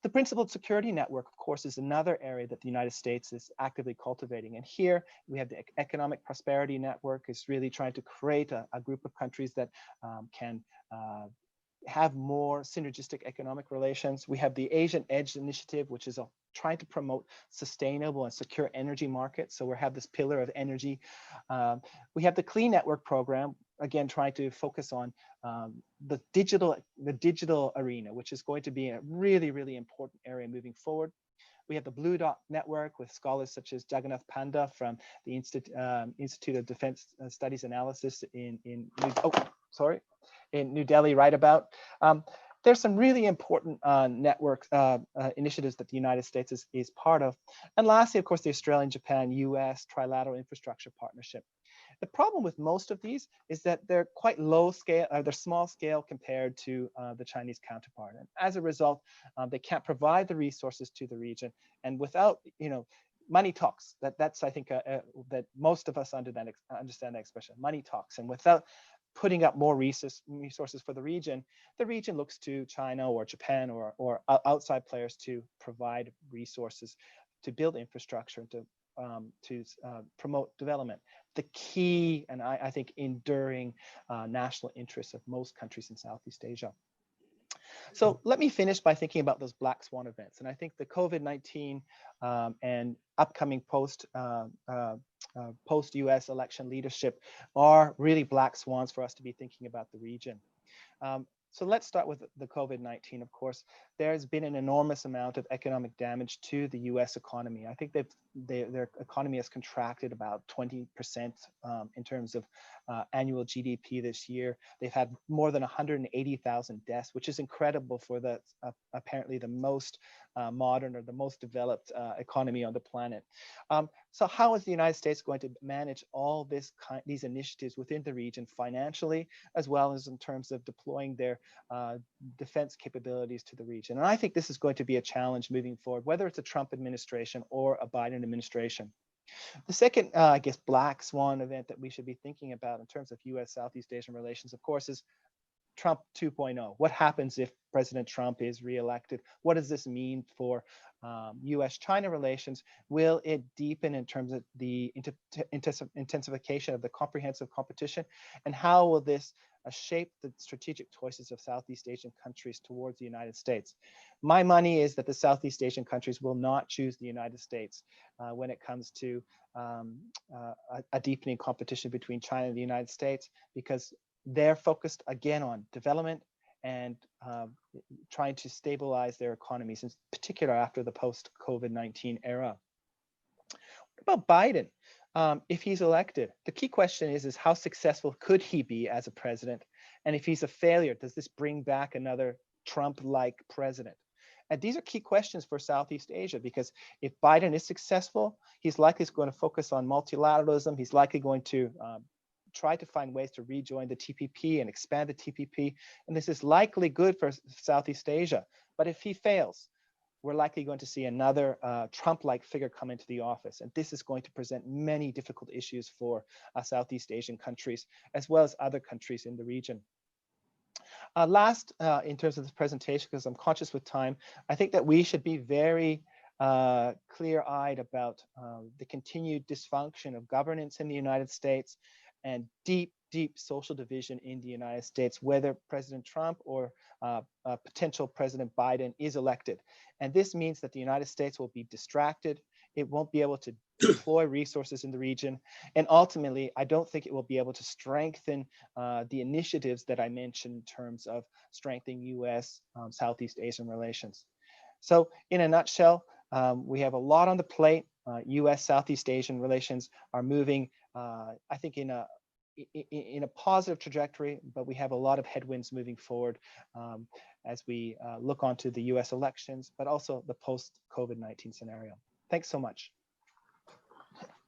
The principled security network, of course, is another area that the United States is actively cultivating. And here we have the economic prosperity network is really trying to create a group of countries that can have more synergistic economic relations. We have the Asian Edge Initiative, which is trying to promote sustainable and secure energy markets. So we have this pillar of energy. We have the Clean Network Program, again, trying to focus on the digital arena, which is going to be a really, really important area moving forward. We have the Blue Dot Network with scholars such as Jagannath Panda from the Institute of Defense Studies Analysis in New Delhi, right about. There's some really important network initiatives that the United States is part of. And lastly, of course, the Australian-Japan-US Trilateral Infrastructure Partnership. The problem with most of these is that they're quite low scale, they're small scale compared to the Chinese counterpart. And as a result, they can't provide the resources to the region. And without, money talks. That's I think that most of us understand that expression. Money talks, and without putting up more resources for the region looks to China or Japan or outside players to provide resources to build infrastructure and to promote development. The key and I think enduring national interests of most countries in Southeast Asia. So let me finish by thinking about those black swan events. And I think the COVID-19 and upcoming post-US election leadership are really black swans for us to be thinking about the region. So let's start with the COVID-19, of course. There's been an enormous amount of economic damage to the US economy. I think their economy has contracted about 20% in terms of annual GDP this year. They've had more than 180,000 deaths, which is incredible for the apparently the most modern or the most developed economy on the planet. So how is the United States going to manage all these initiatives within the region financially, as well as in terms of deploying their defense capabilities to the region? And I think this is going to be a challenge moving forward, whether it's a Trump administration or a Biden administration. The second, I guess, black swan event that we should be thinking about in terms of US Southeast Asian relations, of course, is Trump 2.0. What happens if President Trump is reelected? What does this mean for US-China relations? Will it deepen in terms of the intensification of the comprehensive competition? And how will this shape the strategic choices of Southeast Asian countries towards the United States? My money is that the Southeast Asian countries will not choose the United States when it comes to a deepening competition between China and the United States, because they're focused again on development and trying to stabilize their economies, in particular after the post-COVID-19 era. What about Biden? If he's elected, the key question is how successful could he be as a president? And if he's a failure, does this bring back another Trump-like president? And these are key questions for Southeast Asia, because if Biden is successful, he's likely going to focus on multilateralism. He's likely going to try to find ways to rejoin the TPP and expand the TPP. And this is likely good for Southeast Asia. But if he fails, we're likely going to see another Trump-like figure come into the office. And this is going to present many difficult issues for Southeast Asian countries, as well as other countries in the region. Last, in terms of this presentation, because I'm conscious with time, I think that we should be very clear-eyed about the continued dysfunction of governance in the United States and deep social division in the United States, whether President Trump or potential President Biden is elected. And this means that the United States will be distracted. It won't be able to deploy resources in the region. And ultimately, I don't think it will be able to strengthen the initiatives that I mentioned in terms of strengthening US Southeast Asian relations. So in a nutshell, we have a lot on the plate. US Southeast Asian relations are moving, I think, in a positive trajectory, but we have a lot of headwinds moving forward as we look onto the US elections, but also the post-COVID-19 scenario. Thanks so much.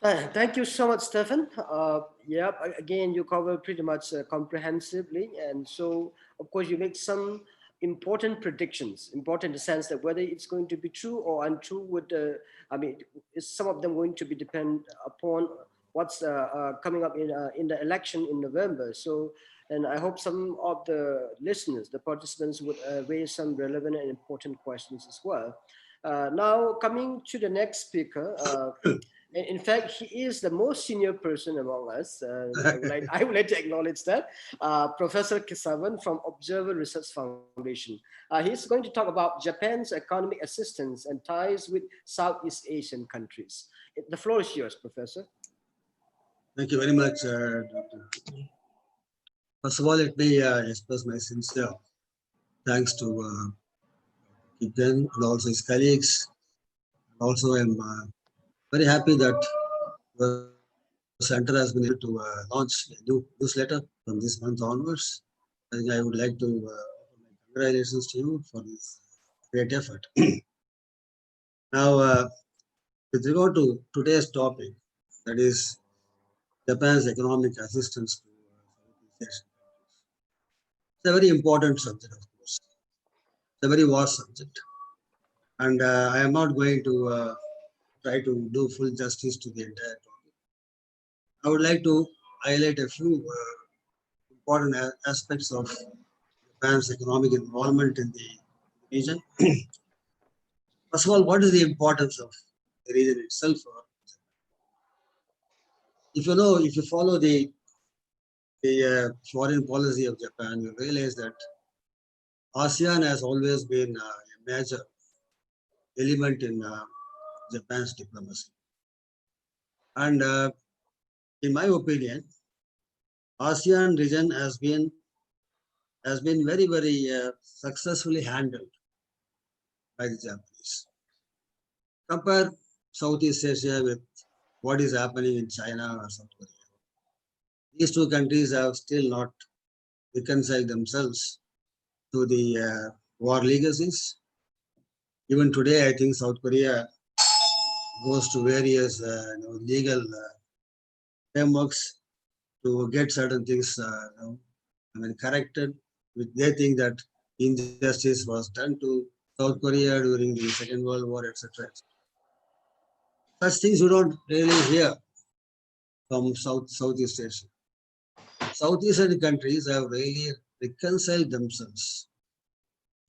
Thank you so much, Stephen. Yeah, again, you cover pretty much comprehensively. And so, of course, you make some important predictions, important in the sense that whether it's going to be true or untrue would, I mean, is some of them going to be depend upon what's coming up in the election in November. So, and I hope some of the listeners, the participants would raise some relevant and important questions as well. Now, coming to the next speaker, in fact, he is the most senior person among us. I would like to acknowledge that. Professor Kesavan from Observer Research Foundation. He's going to talk about Japan's economic assistance and ties with Southeast Asian countries. The floor is yours, Professor. Thank you very much, Dr. First of all, let me express my sincere thanks to Kippen and also his colleagues. Also, I'm very happy that the center has been able to launch a new newsletter from this month onwards. I think I would like to offer my congratulations to you for this great effort. Now, with regard to today's topic, that is Japan's economic assistance to Southeast Asian countries. It's a very important subject, of course. It's a very vast subject. And I am not going to try to do full justice to the entire topic. I would like to highlight a few important aspects of Japan's economic involvement in the region. First of all, what is the importance of the region itself? If you know, if you follow the foreign policy of Japan, you realize that ASEAN has always been a major element in Japan's diplomacy. And in my opinion, ASEAN region has been very, very successfully handled by the Japanese. Compare Southeast Asia with what is happening in China or South Korea. These two countries have still not reconciled themselves to the war legacies. Even today, I think South Korea goes to various legal frameworks to get certain things corrected. They think that injustice was done to South Korea during the Second World War, etc. Such things you don't really hear from Southeast Asia. Southeast Asian countries have really reconciled themselves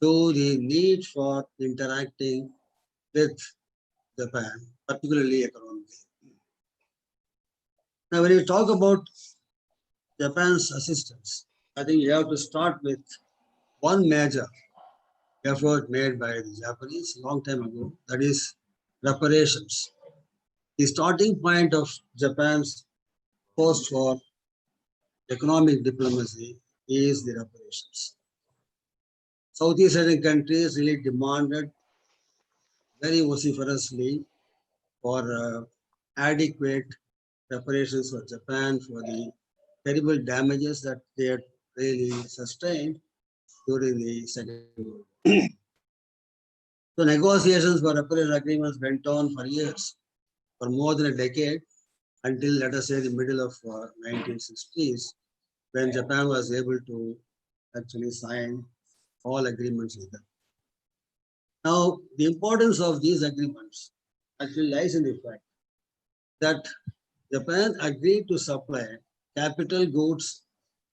to the need for interacting with Japan, particularly economically. Now, when you talk about Japan's assistance, I think you have to start with one major effort made by the Japanese a long time ago, that is reparations. The starting point of Japan's post-war economic diplomacy is the reparations. Southeast Asian countries really demanded very vociferously for adequate reparations for Japan for the terrible damages that they had really sustained during the Second World War. So negotiations for reparation agreements went on for years, for more than a decade, until, let us say, the middle of 1960s, when Japan was able to actually sign all agreements with them. Now, the importance of these agreements actually lies in the fact that Japan agreed to supply capital goods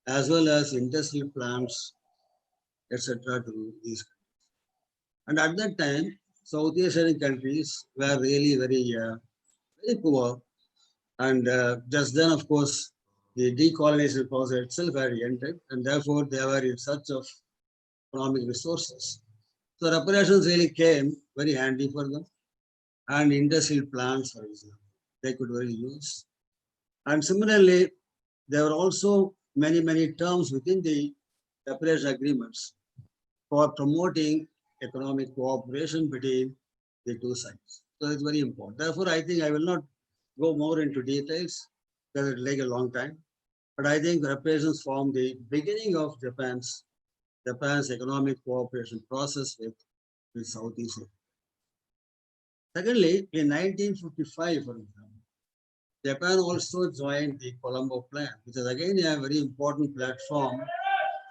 as well as industrial plants, etc. to these countries. And at that time, Southeast Asian countries were really very poor. And just then, of course, the decolonization process itself had ended, and therefore they were in search of economic resources. So reparations really came very handy for them, and industrial plants, for example, they could really use. And similarly, there were also many terms within the reparation agreements for promoting economic cooperation between the two sides. So it's very important. Therefore, I think I will not go more into details because it will take a long time. But I think reparations form the beginning of Japan's economic cooperation process with Southeast Asia. Secondly, in 1955, for example, Japan also joined the Colombo Plan, which is again a very important platform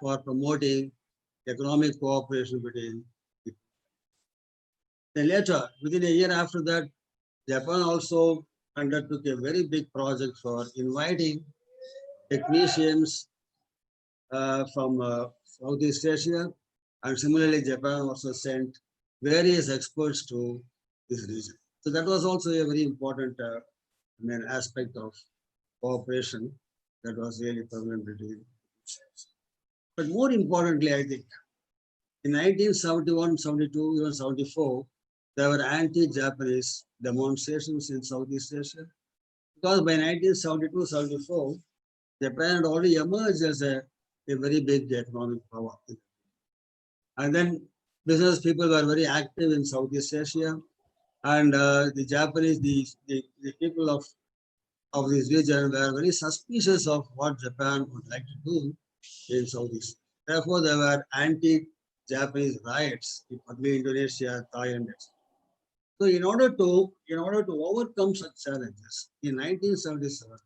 for promoting economic cooperation between the. Then later, within a year after that, Japan also undertook a very big project for inviting technicians from Southeast Asia, and similarly, Japan also sent various experts to this region. So that was also a very important aspect of cooperation that was really prevalent between. But more importantly, I think in 1971, 72, even 74, there were anti-Japanese demonstrations in Southeast Asia. Because by 1972, 74, Japan had already emerged as a very big economic power. And then business people were very active in Southeast Asia. And the Japanese, the people of this region were very suspicious of what Japan would like to do in Southeast. Therefore, there were anti-Japanese riots in particularly Indonesia, Thailand. So in order to overcome such challenges, in 1977,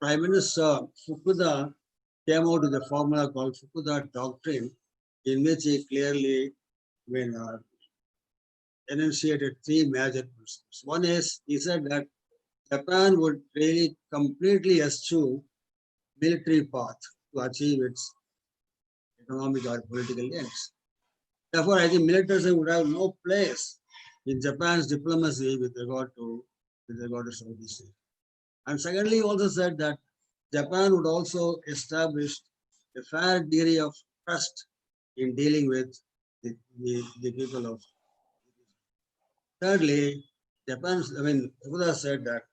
Prime Minister Fukuda came out with a formula called Fukuda Doctrine, in which he clearly enunciated three major principles. One is, he said that Japan would really completely eschew military path to achieve its economic or political ends. Therefore, I think militarism would have no place in Japan's diplomacy with regard to Southeast Asia. And secondly, he also said that Japan would also establish a fair degree of trust in dealing with the people of. Thirdly, Fukuda said that,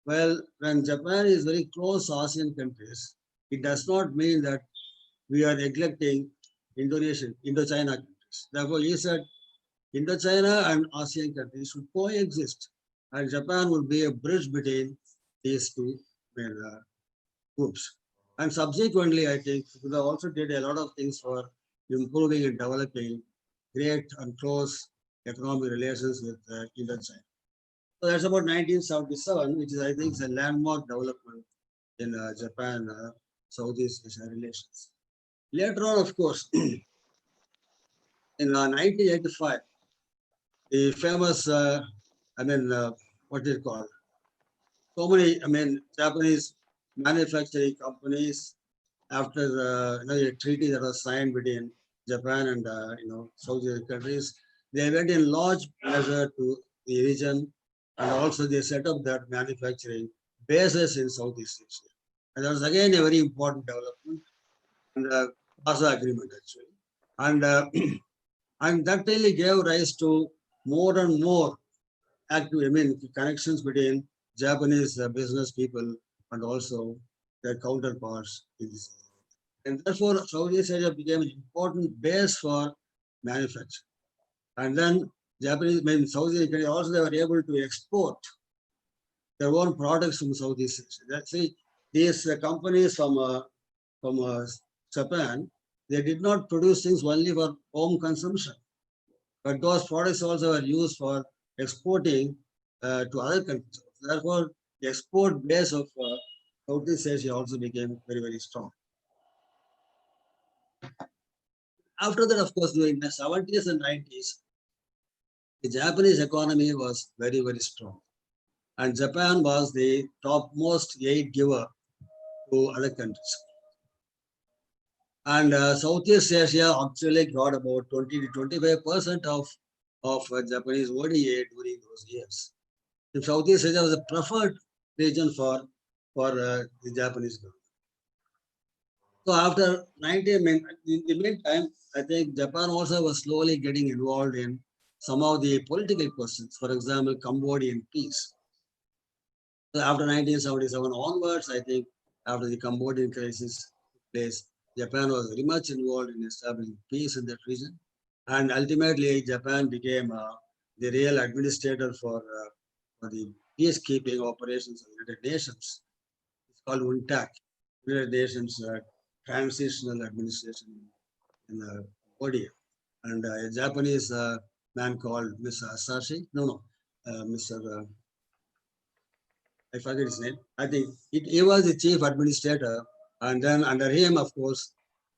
well, when Japan is very close to ASEAN countries, it does not mean that we are neglecting Indochina countries. Therefore, he said Indochina and ASEAN countries should coexist, and Japan would be a bridge between these two groups. And subsequently, I think Fukuda also did a lot of things for improving and developing great and close economic relations with Indochina. So that's about 1977, which is, I think, is a landmark development in Japan Southeast Asia relations. Later on, of course, in 1985, the famous, what do you call? So many, Japanese manufacturing companies, after the treaty that was signed between Japan and South Asian countries, they went in large measure to the region, and also they set up their manufacturing bases in Southeast Asia. And that was again a very important development, and also agreement actually. And and that really gave rise to more and more active, connections between Japanese business people and also their counterparts in this. And therefore, Southeast Asia became an important base for manufacturing. And then Southeast Asia also, they were able to export their own products from Southeast Asia. See, these companies from Japan, they did not produce things only for home consumption, but those products also were used for exporting to other countries. Therefore, the export base of Southeast Asia also became very, very strong. After that, of course, during the 70s and 90s, the Japanese economy was very, very strong. And Japan was the topmost aid giver to other countries. And Southeast Asia actually got about 20 to 25% of Japanese ODA during those years. And Southeast Asia was a preferred region for the Japanese government. So after 90, in the meantime, I think Japan also was slowly getting involved in some of the political questions. For example, Cambodian peace. So after 1977 onwards, I think after the Cambodian crisis took place, Japan was very much involved in establishing peace in that region. And ultimately, Japan became the real administrator for the peacekeeping operations of the United Nations. It's called UNTAC, United Nations Transitional Administration in Cambodia. And a Japanese man called Mr. Asashi, Mr. I forget his name. I think he was the chief administrator, and then under him, of course,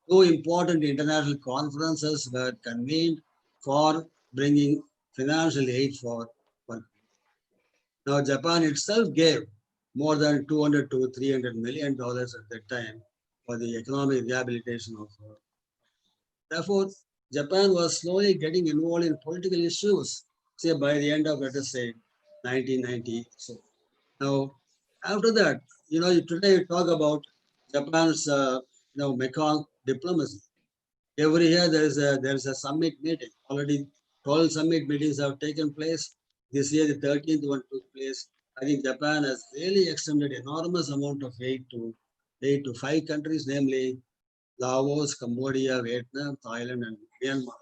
two important international conferences were convened for bringing financial aid for. Now, Japan itself gave more than 200 to 300 million dollars at that time for the economic rehabilitation of. Therefore, Japan was slowly getting involved in political issues, say by the end of, let us say, 1990. So now, after that, today you talk about Japan's, Mekong diplomacy. Every year there is a summit meeting. Already 12 summit meetings have taken place. This year the 13th one took place. I think Japan has really extended enormous amount of aid to 5 countries, namely Laos, Cambodia, Vietnam, Thailand, and Myanmar.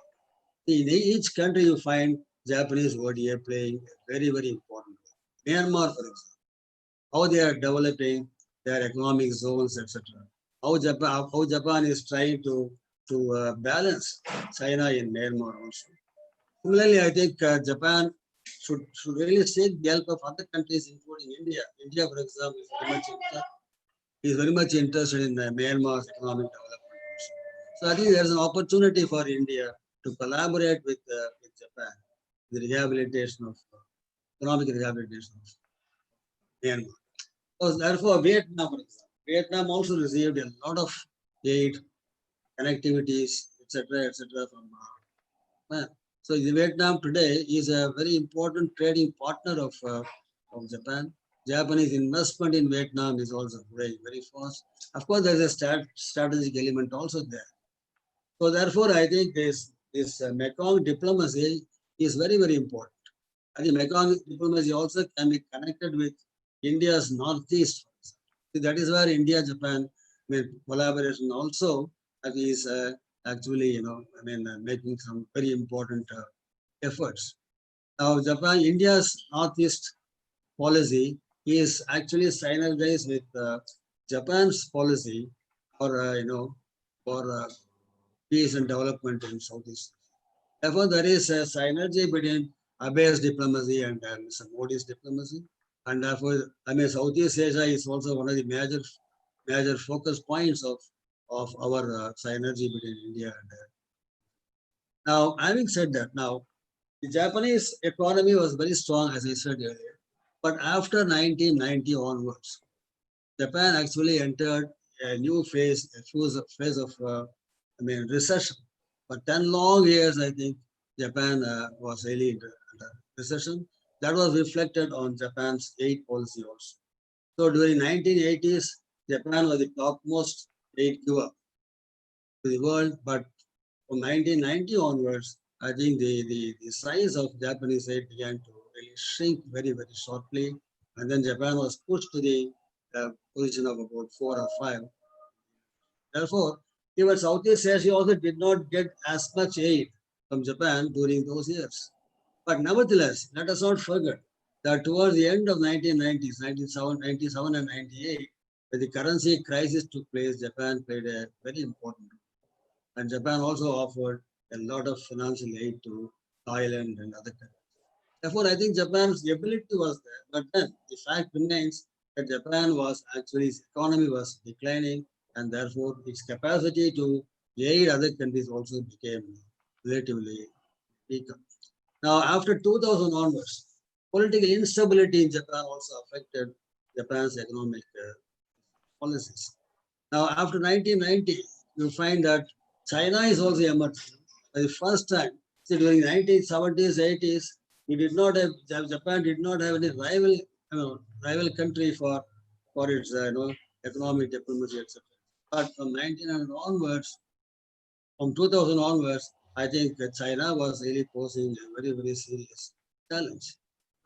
In each country you find Japanese ODA playing a very, very important role. Myanmar, for example, how they are developing their economic zones, etc. How Japan is trying to balance China in Myanmar also. Similarly, I think Japan should really seek the help of other countries, including India. India, for example, is very much interested in Myanmar's economic development also. So I think there's an opportunity for India to collaborate with Japan, the rehabilitation of economic rehabilitation of Myanmar. So therefore, Vietnam, for example, Vietnam also received a lot of aid, connectivities, etc., from Japan. So Vietnam today is a very important trading partner of Japan. Japanese investment in Vietnam is also growing very fast. Of course, there's a strategic element also there. So therefore, I think this Mekong diplomacy is very, very important. I think Mekong diplomacy also can be connected with India's northeast. That is where India-Japan collaboration also is actually, making some very important efforts. Now, India's northeast policy is actually synergized with Japan's policy for peace and development in Southeast. Therefore, there is a synergy between Abe's diplomacy and Mr. Modi's diplomacy. And therefore, Southeast Asia is also one of the major focus points of our synergy between India and. Now, having said that, now the Japanese economy was very strong, as I said earlier. But after 1990 onwards, Japan actually entered a new phase, phase of recession. For 10 long years, I think Japan was really under recession. That was reflected on Japan's aid policy also. So during 1980s, Japan was the topmost aid giver to the world. But from 1990 onwards, I think the size of Japanese aid began to really shrink very, very shortly. And then Japan was pushed to the position of about 4 or 5. Therefore, even Southeast Asia also did not get as much aid from Japan during those years. But nevertheless, let us not forget that towards the end of 1990s, 1997 and 98, when the currency crisis took place, Japan played a very important role. And Japan also offered a lot of financial aid to Thailand and other countries. Therefore, I think Japan's ability was there, but then the fact remains that Japan was actually, its economy was declining, and therefore its capacity to aid other countries also became relatively weaker. Now, after 2000 onwards, political instability in Japan also affected Japan's economic policies. Now, after 1990, you find that China is also emerging. For the first time, see, during 1970s, 80s, Japan did not have any rival country for its economic diplomacy, etc. But from 1900 onwards, from 2000 onwards, I think China was really posing a very, very serious challenge.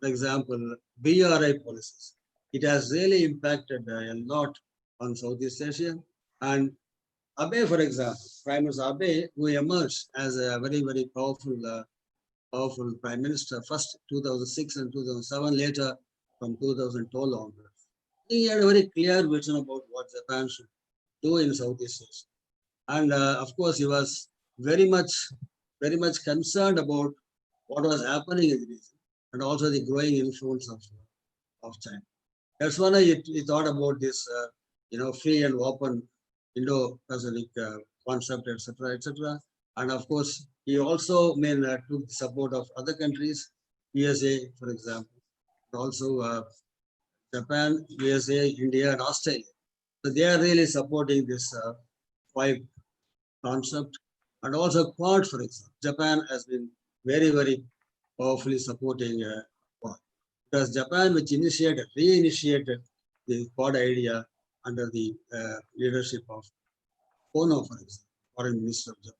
For example, BRI policies. It has really impacted a lot on Southeast Asia. And Abe, for example, Prime Minister Abe, who emerged as a very, very powerful Prime Minister, first 2006 and 2007, later from 2012 onwards. He had a very clear vision about what Japan should do in Southeast Asia. And of course, he was very much concerned about what was happening in the region and also the growing influence of China. That's why he thought about this, free and open Indo-Pacific concept, etc., etc. And of course, he also took the support of other countries, USA, for example, also Japan, USA, India, and Australia. So they are really supporting this five concept. And also Quad, for example. Japan has been very, very powerfully supporting Quad. Because Japan, which reinitiated the Quad idea under the leadership of Kono, for example, Foreign Minister of Japan.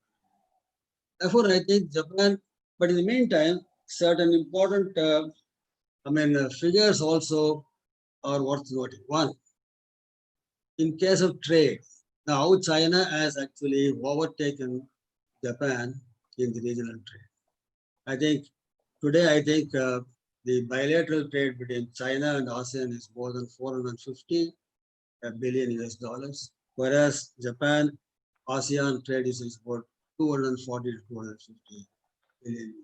Therefore, I think Japan, but in the meantime, certain important, figures also are worth noting. One, in case of trade, now China has actually overtaken Japan in the regional trade. I think today, the bilateral trade between China and ASEAN is more than 450 billion US dollars, whereas Japan ASEAN trade is about 240 to 250 billion.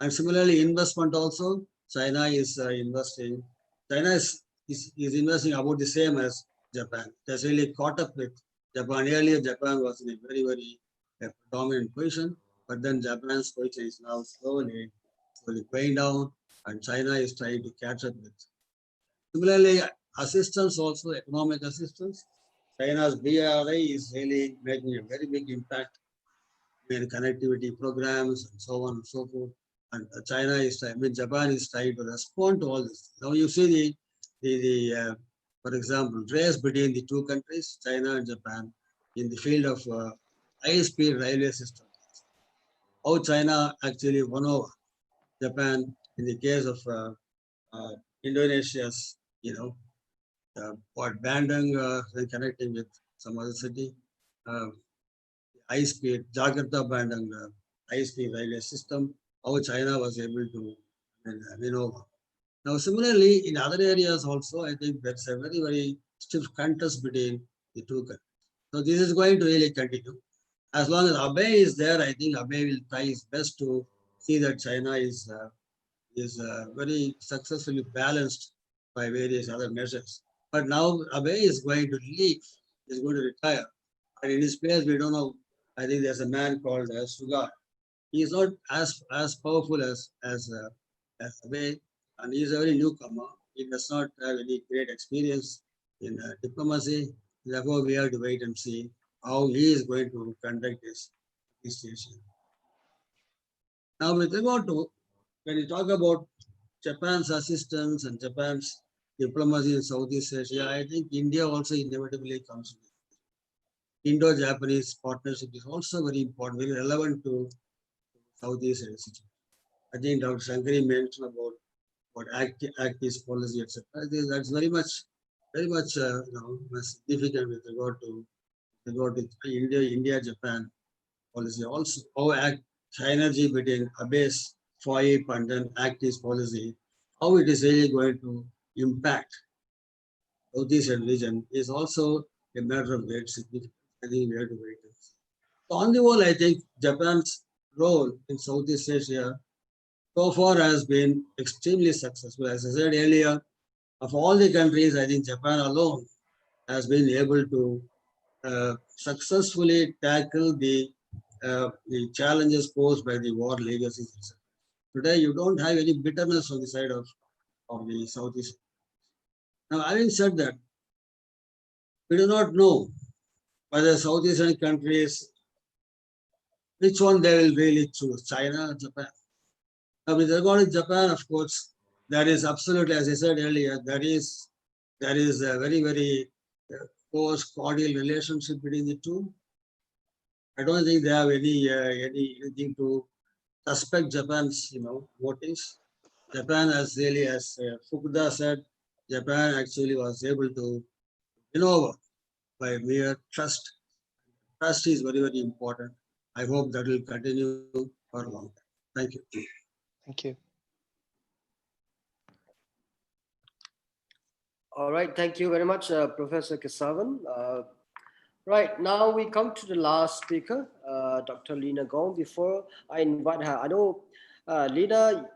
And similarly, investment also, China is investing. China is investing about the same as Japan. It has really caught up with Japan. Earlier, Japan was in a very, very dominant position, but then Japan's position is now slowly going down, and China is trying to catch up with. Similarly, assistance also, economic assistance. China's BRI is really making a very big impact in connectivity programs and so on and so forth. And China is, Japan is trying to respond to all this. Now you see for example, race between the two countries, China and Japan, in the field of high-speed railway system. How China actually won over Japan in the case of Indonesia's, Bandung, connecting with some other city, high-speed, Jakarta Bandung, high-speed railway system, how China was able to win over. Now, similarly, in other areas also, I think there's a very, very stiff contest between the two countries. So this is going to really continue. As long as Abe is there, I think Abe will try his best to see that China is very successfully balanced by various other measures. But now Abe is going to leave, is going to retire. And in his place, we don't know, I think there's a man called Suga. He is not as powerful as Abe, and he is a very newcomer. He does not have any great experience in diplomacy. Therefore, we have to wait and see how he is going to conduct his station. Now, with regard to, when you talk about Japan's assistance and Japan's diplomacy in Southeast Asia, I think India also inevitably comes with. Indo-Japanese partnership is also very important, very relevant to Southeast Asia. I think Dr. Shankari mentioned about Act East policy, etc. I think that's very much significant with regard to India-Japan policy. Also, how synergy between Abe's FOIP and then Act East policy, how it is really going to impact Southeast region is also a matter of great significance. I think we have to wait and see. So on the whole, I think Japan's role in Southeast Asia so far has been extremely successful. As I said earlier, of all the countries, I think Japan alone has been able to successfully tackle the challenges posed by the war legacies. Today, you don't have any bitterness on the side of the Southeast. Now, having said that, we do not know whether Southeast Asian countries, which one they will really choose, China or Japan. Now, with regard to Japan, of course, there is absolutely, as I said earlier, there is a very, very close, cordial relationship between the two. I don't think they have anything to suspect Japan's, motives. Japan has really, as Fukuda said, Japan actually was able to win over by mere trust. Trust is very, very important. I hope that will continue for a long time. Thank you. Thank you. All right, thank you very much, Professor Kesavan. Right, now we come to the last speaker, Dr. Lina Gong. Before I invite her, I know, Lina,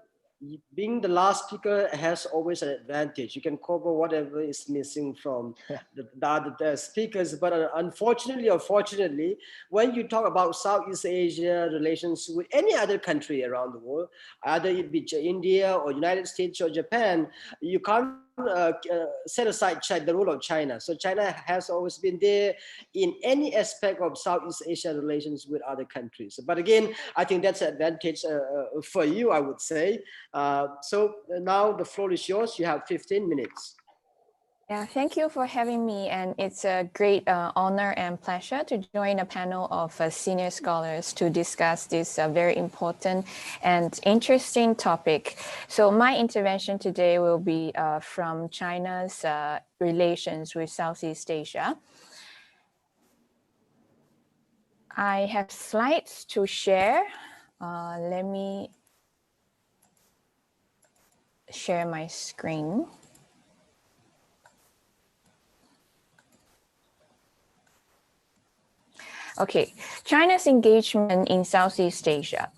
being the last speaker has always an advantage. You can cover whatever is missing from the speakers. But unfortunately or fortunately, when you talk about Southeast Asia relations with any other country around the world, either it be India or United States or Japan, you can't set aside the role of China. So China has always been there in any aspect of Southeast Asia relations with other countries. But again, I think that's an advantage for you, I would say. So now the floor is yours. You have 15 minutes. Yeah, thank you for having me. And it's a great honor and pleasure to join a panel of senior scholars to discuss this very important and interesting topic. So my intervention today will be from China's relations with Southeast Asia. I have slides to share. Let me share my screen. Okay, China's engagement in Southeast Asia.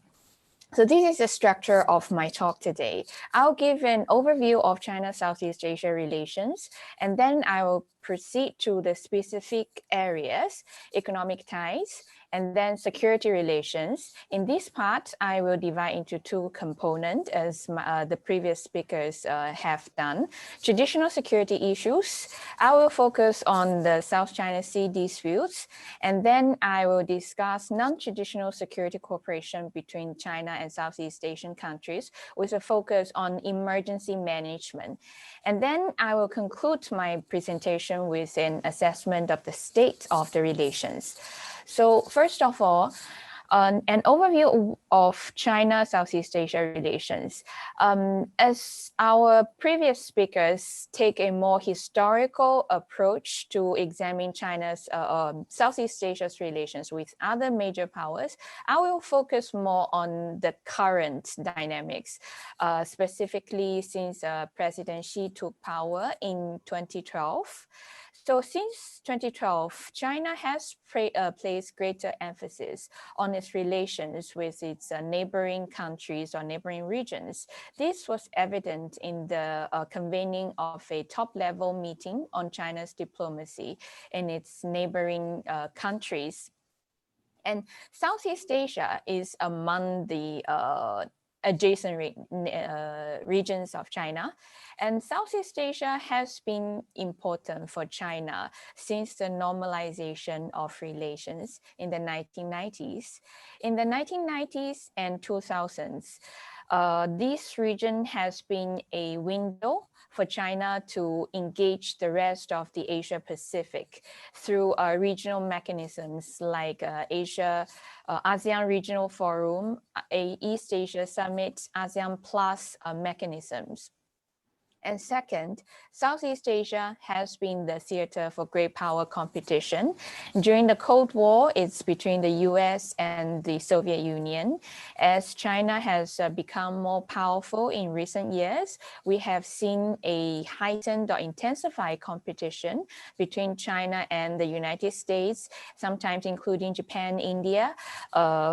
So this is the structure of my talk today. I'll give an overview of China-Southeast Asia relations, and then I will proceed to the specific areas, economic ties, and then security relations. In this part, I will divide into two components as the previous speakers have done. Traditional security issues, I will focus on the South China Sea disputes, and then I will discuss non-traditional security cooperation between China and Southeast Asian countries with a focus on emergency management. And then I will conclude my presentation with an assessment of the state of the relations. So first of all, an overview of China-Southeast Asia relations. As our previous speakers take a more historical approach to examine China's Southeast Asia's relations with other major powers, I will focus more on the current dynamics, specifically since President Xi took power in 2012. So since 2012, China has placed greater emphasis on its relations with its neighboring countries or neighboring regions. This was evident in the convening of a top-level meeting on China's diplomacy in its neighboring countries. And Southeast Asia is among the adjacent regions of China. And Southeast Asia has been important for China since the normalization of relations in the 1990s. In the 1990s and 2000s, this region has been a window for China to engage the rest of the Asia Pacific through regional mechanisms like ASEAN Regional Forum, East Asia Summit, ASEAN Plus mechanisms. And second, Southeast Asia has been the theater for great power competition. During the Cold War, it's between the US and the Soviet Union. As China has become more powerful in recent years, we have seen a heightened or intensified competition between China and the United States, sometimes including Japan, India,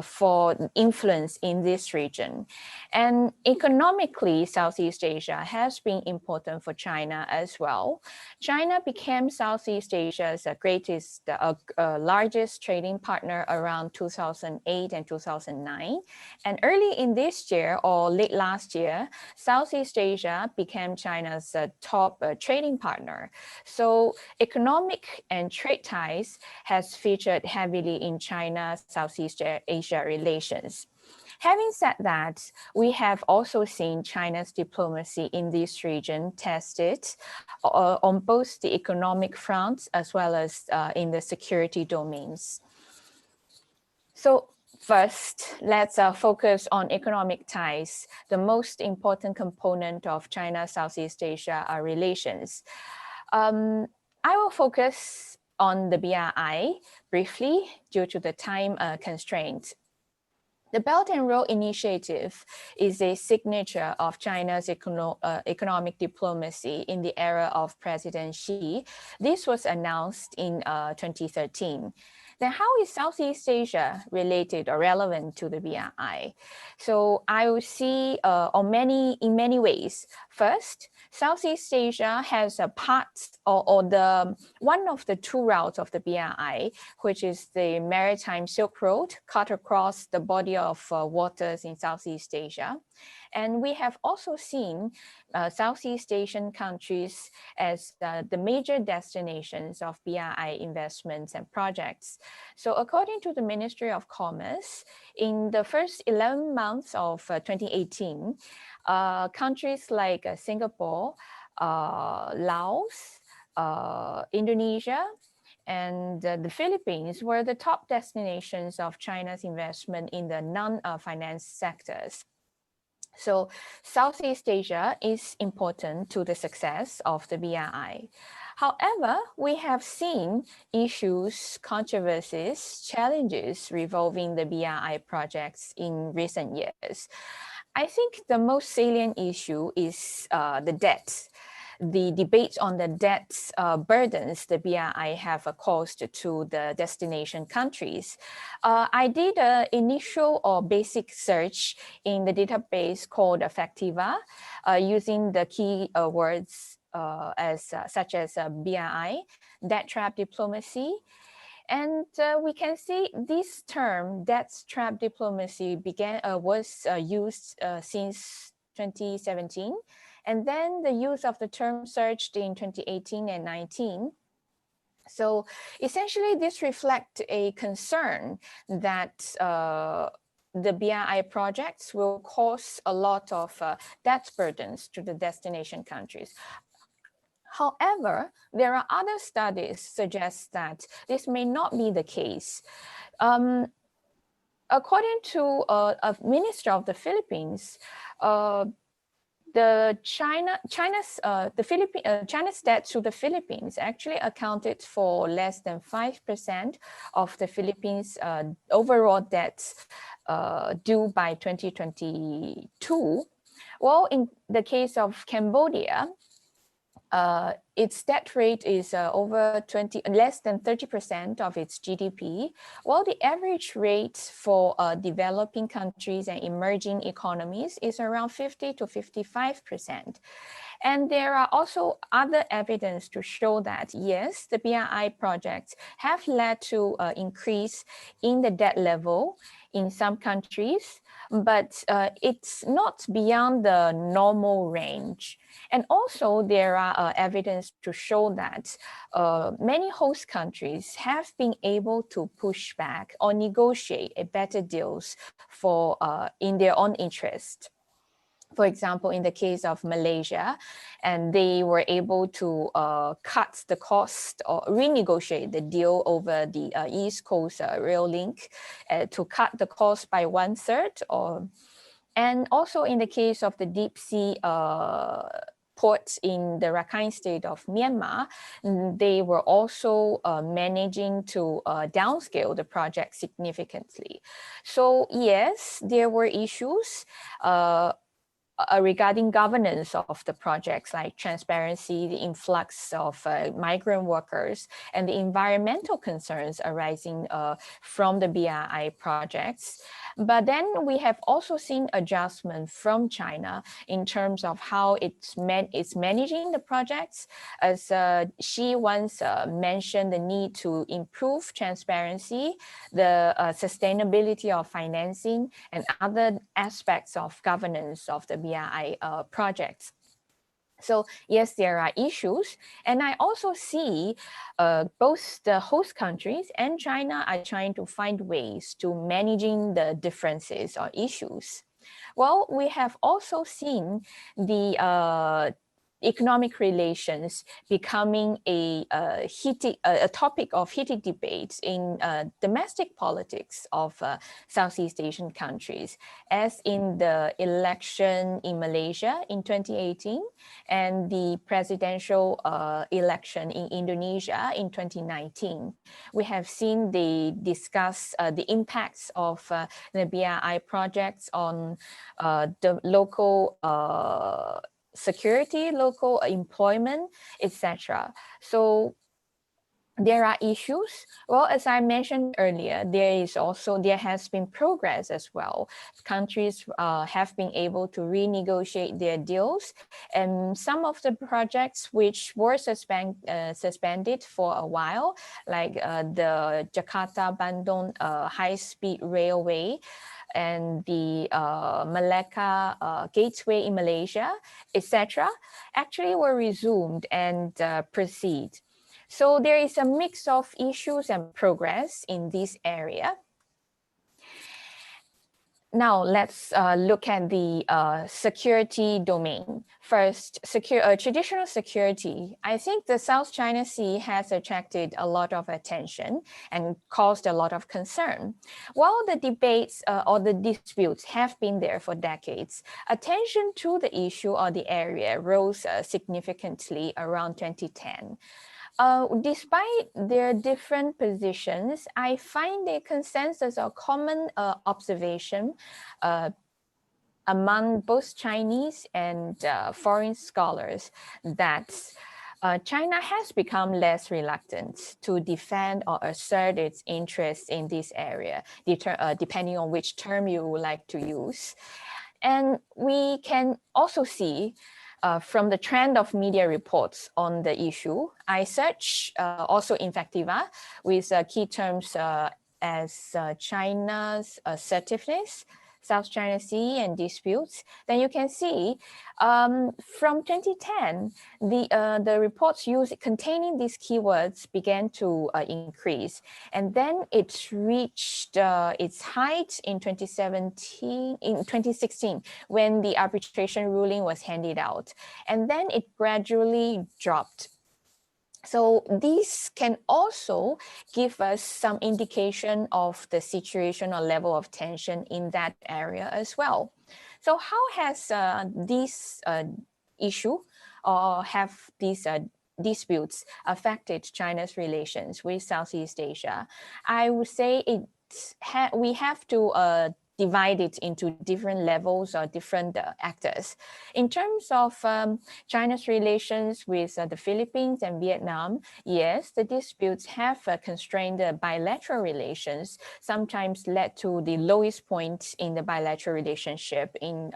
for influence in this region. And economically, Southeast Asia has been important for China as well. China became Southeast Asia's greatest, largest trading partner around 2008 and 2009. And early in this year or late last year, Southeast Asia became China's top trading partner. So economic and trade ties has featured heavily in China-Southeast Asia relations. Having said that, we have also seen China's diplomacy in this region tested on both the economic front as well as in the security domains. So first, let's focus on economic ties, the most important component of China-Southeast Asia relations. I will focus on the BRI briefly due to the time constraints. The Belt and Road Initiative is a signature of China's economic diplomacy in the era of President Xi. This was announced in 2013. Then how is Southeast Asia related or relevant to the BRI? So I will see in many ways. First, Southeast Asia has a part or the one of the two routes of the BRI, which is the Maritime Silk Road cut across the body of waters in Southeast Asia. And we have also seen Southeast Asian countries as the major destinations of BRI investments and projects. So according to the Ministry of Commerce, in the first 11 months of 2018, countries like Singapore, Laos, Indonesia, and the Philippines were the top destinations of China's investment in the non-finance sectors. So Southeast Asia is important to the success of the BRI. However, we have seen issues, controversies, challenges revolving the BRI projects in recent years. I think the most salient issue is the debt. The debate on the debt burdens the BRI have caused to the destination countries. I did an initial or basic search in the database called Factiva using the key words such as BRI, debt trap diplomacy. And we can see this term, debt trap diplomacy, was used since 2017. And then the use of the term surged in 2018 and 19. So essentially, this reflects a concern that the BRI projects will cause a lot of debt burdens to the destination countries. However, there are other studies suggest that this may not be the case. According to a minister of the Philippines, China's debt to the Philippines actually accounted for less than 5% of the Philippines' overall debts due by 2022. Well, in the case of Cambodia, its debt rate is less than 30% of its GDP, while the average rate for developing countries and emerging economies is around 50 to 55%. And there are also other evidence to show that, yes, the BRI projects have led to an increase in the debt level in some countries, but it's not beyond the normal range. And also there are evidence to show that many host countries have been able to push back or negotiate a better deals for in their own interest. For example, in the case of Malaysia, and they were able to cut the cost or renegotiate the deal over the East Coast rail link to cut the cost by 1/3. And also in the case of the deep sea ports in the Rakhine state of Myanmar, they were also managing to downscale the project significantly. So yes, there were issues regarding governance of the projects, like transparency, the influx of migrant workers, and the environmental concerns arising from the BRI projects. But then we have also seen adjustment from China in terms of how it's managing the projects. As she once mentioned, the need to improve transparency, the sustainability of financing, and other aspects of governance of the BRI projects. So yes, there are issues. And I also see both the host countries and China are trying to find ways to managing the differences or issues. Well, we have also seen the economic relations becoming a topic of heated debates in domestic politics of Southeast Asian countries, as in the election in Malaysia in 2018 and the presidential election in Indonesia in 2019. We have seen they discuss the impacts of the BRI projects on the local security, local employment, etc. So there are issues. Well, as I mentioned earlier, there has been progress as well. Countries have been able to renegotiate their deals, and some of the projects which were suspended for a while, like the Jakarta-Bandung high-speed railway and the Malacca Gateway in Malaysia, etc., actually were resumed and proceed. So there is a mix of issues and progress in this area. Now let's look at the security domain. First, traditional security. I think the South China Sea has attracted a lot of attention and caused a lot of concern. While the debates or the disputes have been there for decades, attention to the issue or the area rose significantly around 2010. Despite their different positions, I find a consensus or common observation among both Chinese and foreign scholars that China has become less reluctant to defend or assert its interests in this area, depending on which term you would like to use. And we can also see from the trend of media reports on the issue. I search also Infactiva with key terms as China's assertiveness, South China Sea and disputes. Then you can see from 2010, the reports containing these keywords began to increase. And then it reached its height in 2016, when the arbitration ruling was handed out. And then it gradually dropped. So these can also give us some indication of the situation or level of tension in that area as well. So how has this issue or have these disputes affected China's relations with Southeast Asia? I would say we have to divide it into different levels or different actors. In terms of China's relations with the Philippines and Vietnam, yes, the disputes have constrained the bilateral relations, sometimes led to the lowest point in the bilateral relationship in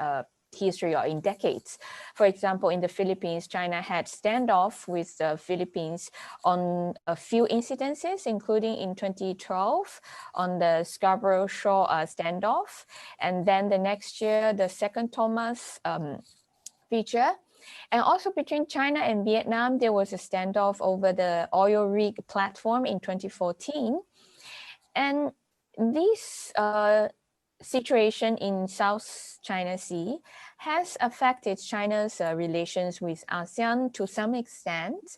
history or in decades. For example, in the Philippines, China had standoff with the Philippines on a few incidences, including in 2012 on the Scarborough Shoal standoff. And then the next year, the second Thomas feature. And also between China and Vietnam, there was a standoff over the oil rig platform in 2014. And this situation in South China Sea has affected China's relations with ASEAN to some extent.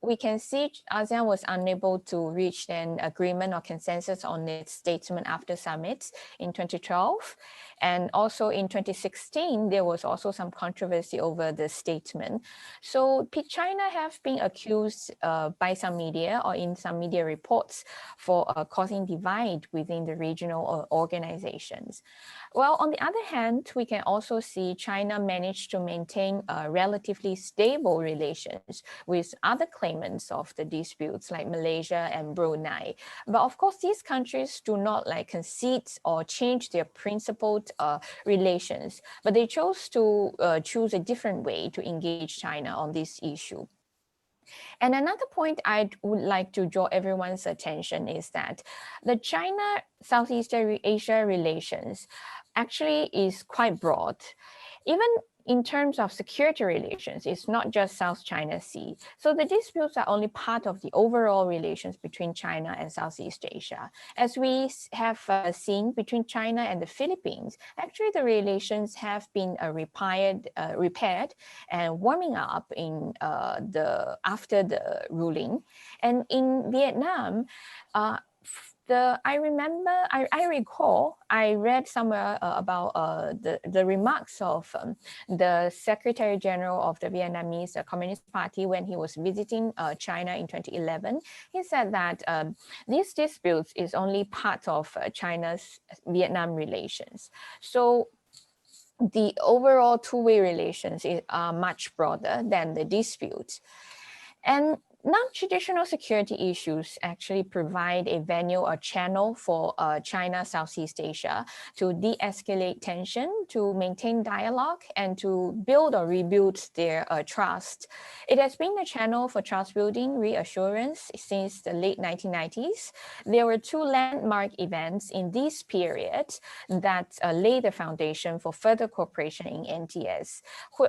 We can see ASEAN was unable to reach an agreement or consensus on its statement after summits in 2012. And also in 2016, there was also some controversy over the statement. So China have been accused by some media or in some media reports for causing divide within the regional organizations. Well, on the other hand, we can also see China managed to maintain relatively stable relations with other claimants of the disputes like Malaysia and Brunei. But of course, these countries do not concede or change their principled relations, but they chose to choose a different way to engage China on this issue. And another point I would like to draw everyone's attention is that the China-Southeast Asia relations actually is quite broad. Even in terms of security relations, it's not just South China Sea. So the disputes are only part of the overall relations between China and Southeast Asia. As we have seen between China and the Philippines, actually the relations have been repaired and warming up in after the ruling. And in Vietnam, I recall I read somewhere about the remarks of the Secretary General of the Vietnamese Communist Party when he was visiting China in 2011. He said that these disputes is only part of China's Vietnam relations. So the overall two-way relations are much broader than the disputes. And Non-traditional security issues actually provide a venue or channel for China, Southeast Asia to de-escalate tension, to maintain dialogue, and to build or rebuild their trust. It has been a channel for trust building, reassurance since the late 1990s. There were two landmark events in this period that laid the foundation for further cooperation in NTS.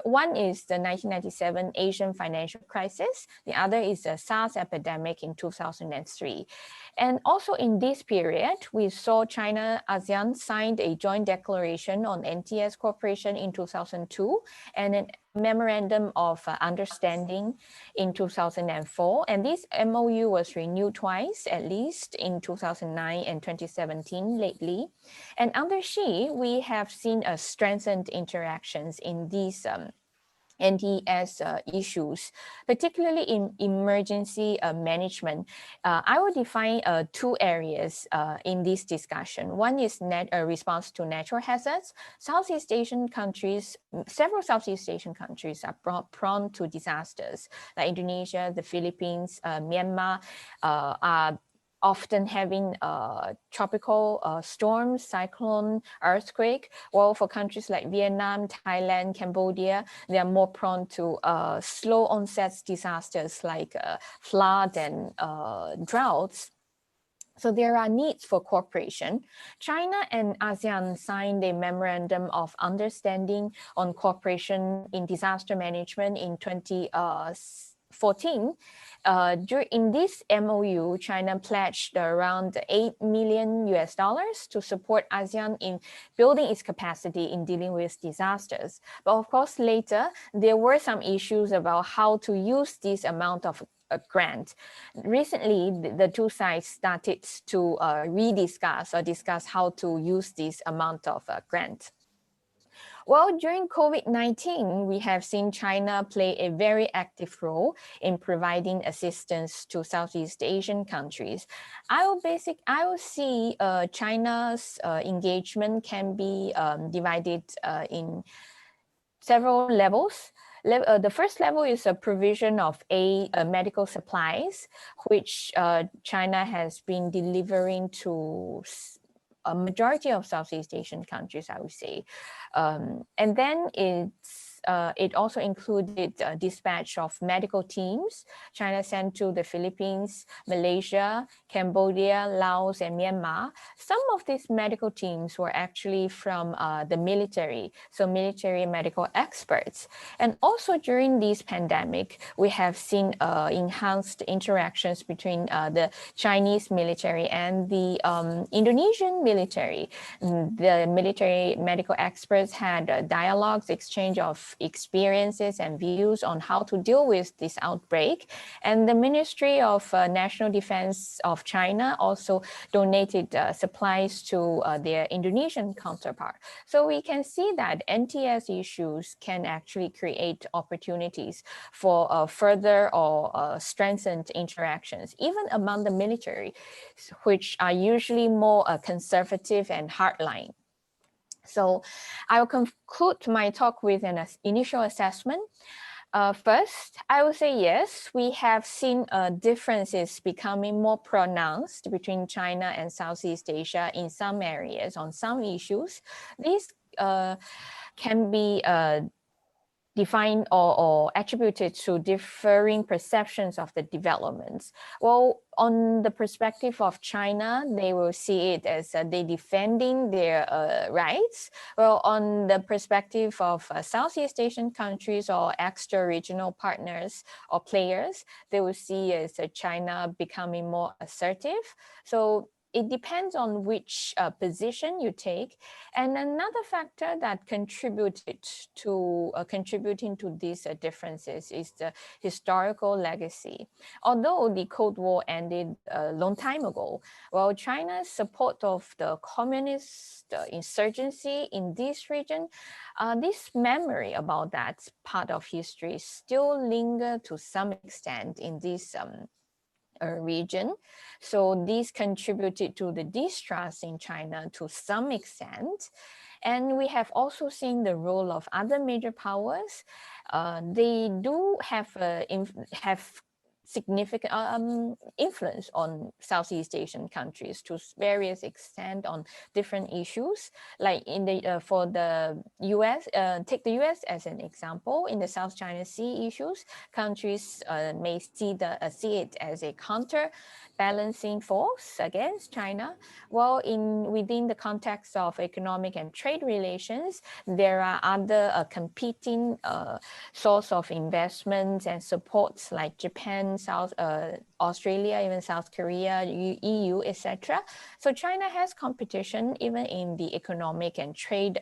One is the 1997 Asian financial crisis. The other is the SARS epidemic in 2003. And also in this period, we saw China ASEAN signed a joint declaration on NTS cooperation in 2002 and a memorandum of understanding in 2004. And this MOU was renewed twice, at least in 2009 and 2017 lately. And under Xi, we have seen a strengthened interactions in these NTS issues, particularly in emergency management. I will define two areas in this discussion. One is response to natural hazards. Southeast Asian countries, several Southeast Asian countries are prone to disasters, like Indonesia, the Philippines, Myanmar, are often having tropical storms, cyclone, earthquake. While for countries like Vietnam, Thailand, Cambodia, they are more prone to slow onset disasters like flood and droughts. So there are needs for cooperation. China and ASEAN signed a memorandum of understanding on cooperation in disaster management in 2014. In this MOU, China pledged around $8 million to support ASEAN in building its capacity in dealing with disasters. But of course, later, there were some issues about how to use this amount of grant. Recently, the two sides started to discuss how to use this amount of grant. Well, during COVID-19, we have seen China play a very active role in providing assistance to Southeast Asian countries. I will see China's engagement can be divided in several levels. The first level is a provision of medical supplies, which China has been delivering to a majority of Southeast Asian countries, I would say. And then it also included dispatch of medical teams. China sent to the Philippines, Malaysia, Cambodia, Laos, and Myanmar. Some of these medical teams were actually from the military, so military medical experts. And also during this pandemic, we have seen enhanced interactions between the Chinese military and the Indonesian military. The military medical experts had dialogues, exchange of experiences and views on how to deal with this outbreak. And the Ministry of National Defense of China also donated supplies to their Indonesian counterpart. So we can see that NTS issues can actually create opportunities for further or strengthened interactions, even among the military, which are usually more conservative and hardline. So I will conclude my talk with an initial assessment. First, I would say yes, we have seen differences becoming more pronounced between China and Southeast Asia in some areas on some issues. These can be defined or attributed to differing perceptions of the developments. Well, on the perspective of China, they will see it as they defending their rights. Well, on the perspective of Southeast Asian countries or extra-regional partners or players, they will see as China becoming more assertive. So it depends on which position you take. And another factor that contributed to contributing to these differences is the historical legacy. Although the Cold War ended a long time ago, well, China's support of the communist insurgency in this region, this memory about that part of history still linger to some extent in this region. So these contributed to the distrust in China to some extent. And we have also seen the role of other major powers. They do have significant influence on Southeast Asian countries to various extent on different issues. Like in the for the US, take the US as an example. In the South China Sea issues, countries may see it as a counterbalancing force against China. While within the context of economic and trade relations, there are other competing source of investments and supports like Japan, Australia, even South Korea, EU, etc. So China has competition even in the economic and trade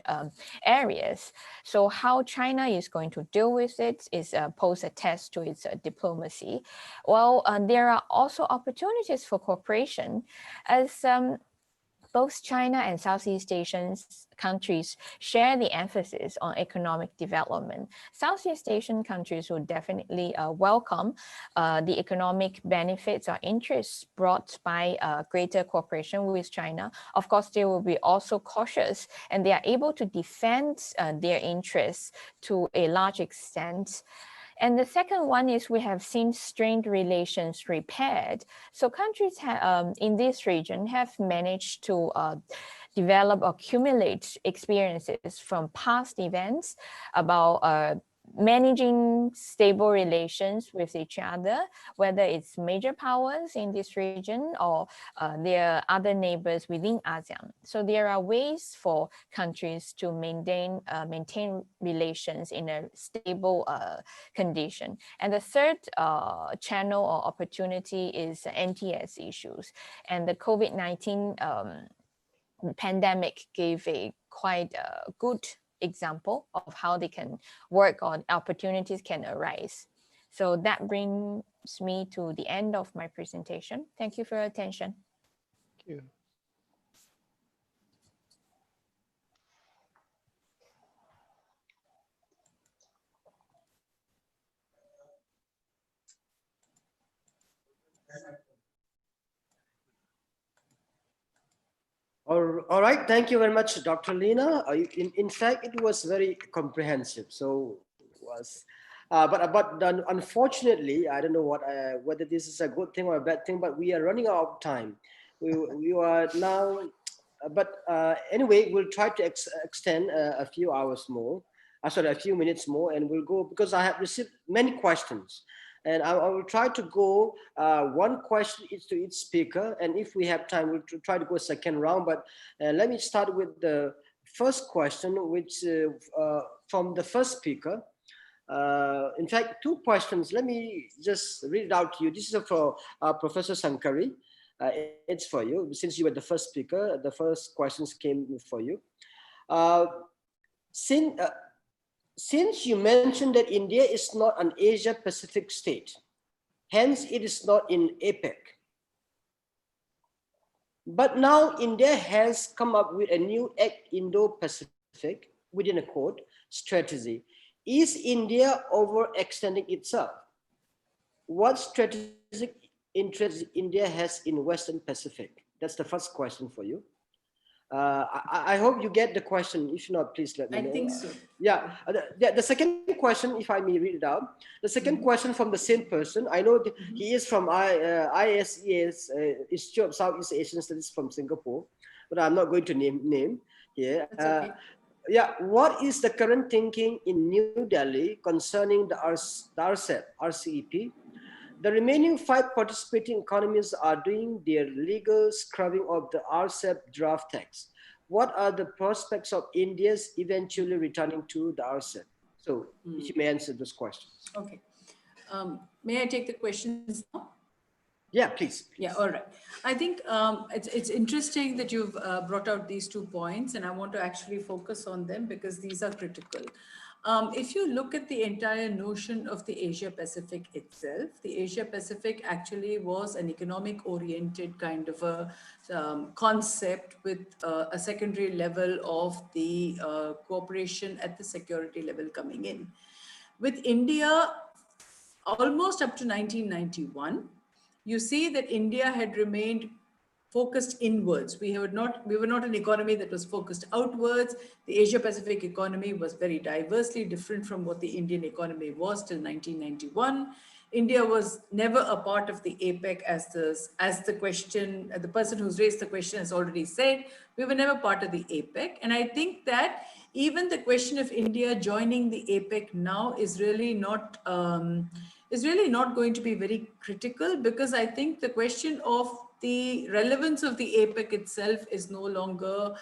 areas. So how China is going to deal with it is pose a test to its diplomacy. Well, there are also opportunities for cooperation as both China and Southeast Asian countries share the emphasis on economic development. Southeast Asian countries will definitely welcome the economic benefits or interests brought by greater cooperation with China. Of course, they will be also cautious and they are able to defend their interests to a large extent. And the second one is we have seen strained relations repaired. So countries in this region have managed to develop, accumulate experiences from past events about managing stable relations with each other, whether it's major powers in this region or their other neighbors within ASEAN. So there are ways for countries to maintain relations in a stable condition. And the third channel or opportunity is NTS issues. And the COVID-19 pandemic gave a quite good example of how they can work on opportunities can arise. So that brings me to the end of my presentation. Thank you for your attention. Thank you. All right, thank you very much, Dr. Lina. In fact, it was very comprehensive. So was, but unfortunately, I don't know whether this is a good thing or a bad thing, but we are running out of time. We are now, but anyway, we'll try to extend a few hours more. Sorry, a few minutes more, and we'll go because I have received many questions. And I will try to go one question to each speaker. And if we have time, we'll try to go a second round. But let me start with the first question, which from the first speaker. In fact, two questions. Let me just read it out to you. This is for Professor Sankari. It's for you. Since you were the first speaker, the first questions came for you. Since you mentioned that India is not an Asia-Pacific state, hence it is not in APEC. But now India has come up with a new Act Indo-Pacific, within a quote, strategy. Is India overextending itself? What strategic interest India has in Western Pacific? That's the first question for you. I hope you get the question. If not, please let me know. I think so. Yeah. The second question, if I may read it out. The second question from the same person. I know he is from ISES, Institute of Southeast Asian Studies from Singapore, but I'm not going to name here. Okay. Yeah. What is the current thinking in New Delhi concerning the RCEP? The remaining 5 participating economies are doing their legal scrubbing of the RCEP draft text. What are the prospects of India's eventually returning to the RCEP? So if you may answer those questions. Okay. May I take the questions now? Yeah, please. Yeah, all right. I think it's interesting that you've brought out these 2 points, and I want to actually focus on them because these are critical. If you look at the entire notion of the Asia Pacific itself, the Asia Pacific actually was an economic oriented kind of a concept with a secondary level of the cooperation at the security level coming in. With India, almost up to 1991, you see that India had remained focused inwards. We were not an economy that was focused outwards. The Asia Pacific economy was very diversely different from what the Indian economy was till 1991. India was never a part of the APEC as the question, the person who's raised the question has already said, we were never part of the APEC. And I think that even the question of India joining the APEC now is really not going to be very critical, because I think the question of the relevance of the APEC itself is no longer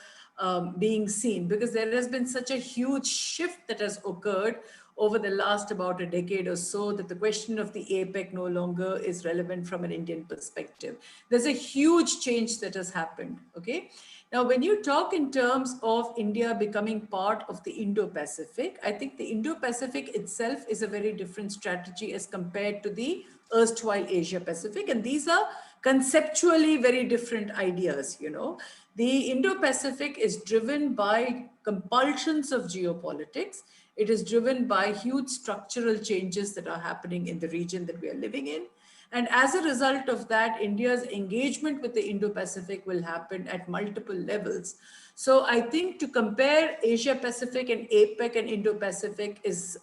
being seen, because there has been such a huge shift that has occurred over the last about a decade or so, that the question of the APEC no longer is relevant from an Indian perspective. There's a huge change that has happened, okay? Now, when you talk in terms of India becoming part of the Indo-Pacific, I think the Indo-Pacific itself is a very different strategy as compared to the erstwhile Asia-Pacific. And these are conceptually very different ideas, you know. The Indo-Pacific is driven by compulsions of geopolitics. It is driven by huge structural changes that are happening in the region that we are living in. And as a result of that, India's engagement with the Indo-Pacific will happen at multiple levels. So I think to compare Asia-Pacific and APEC and Indo-Pacific is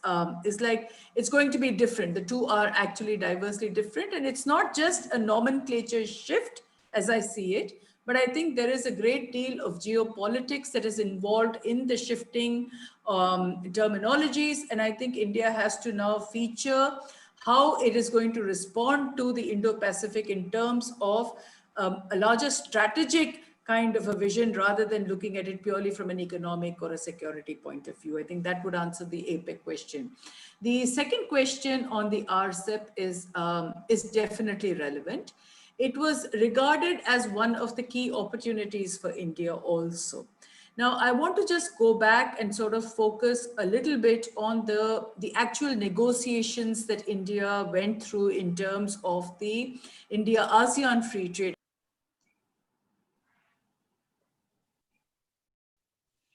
like, it's going to be different. The two are actually diversely different. And it's not just a nomenclature shift, as I see it, but I think there is a great deal of geopolitics that is involved in the shifting terminologies. And I think India has to now feature how it is going to respond to the Indo-Pacific in terms of a larger strategic kind of a vision, rather than looking at it purely from an economic or a security point of view. I think that would answer the APEC question. The second question on the RCEP is definitely relevant. It was regarded as one of the key opportunities for India also. Now, I want to just go back and sort of focus a little bit on the actual negotiations that India went through in terms of the India-ASEAN free trade.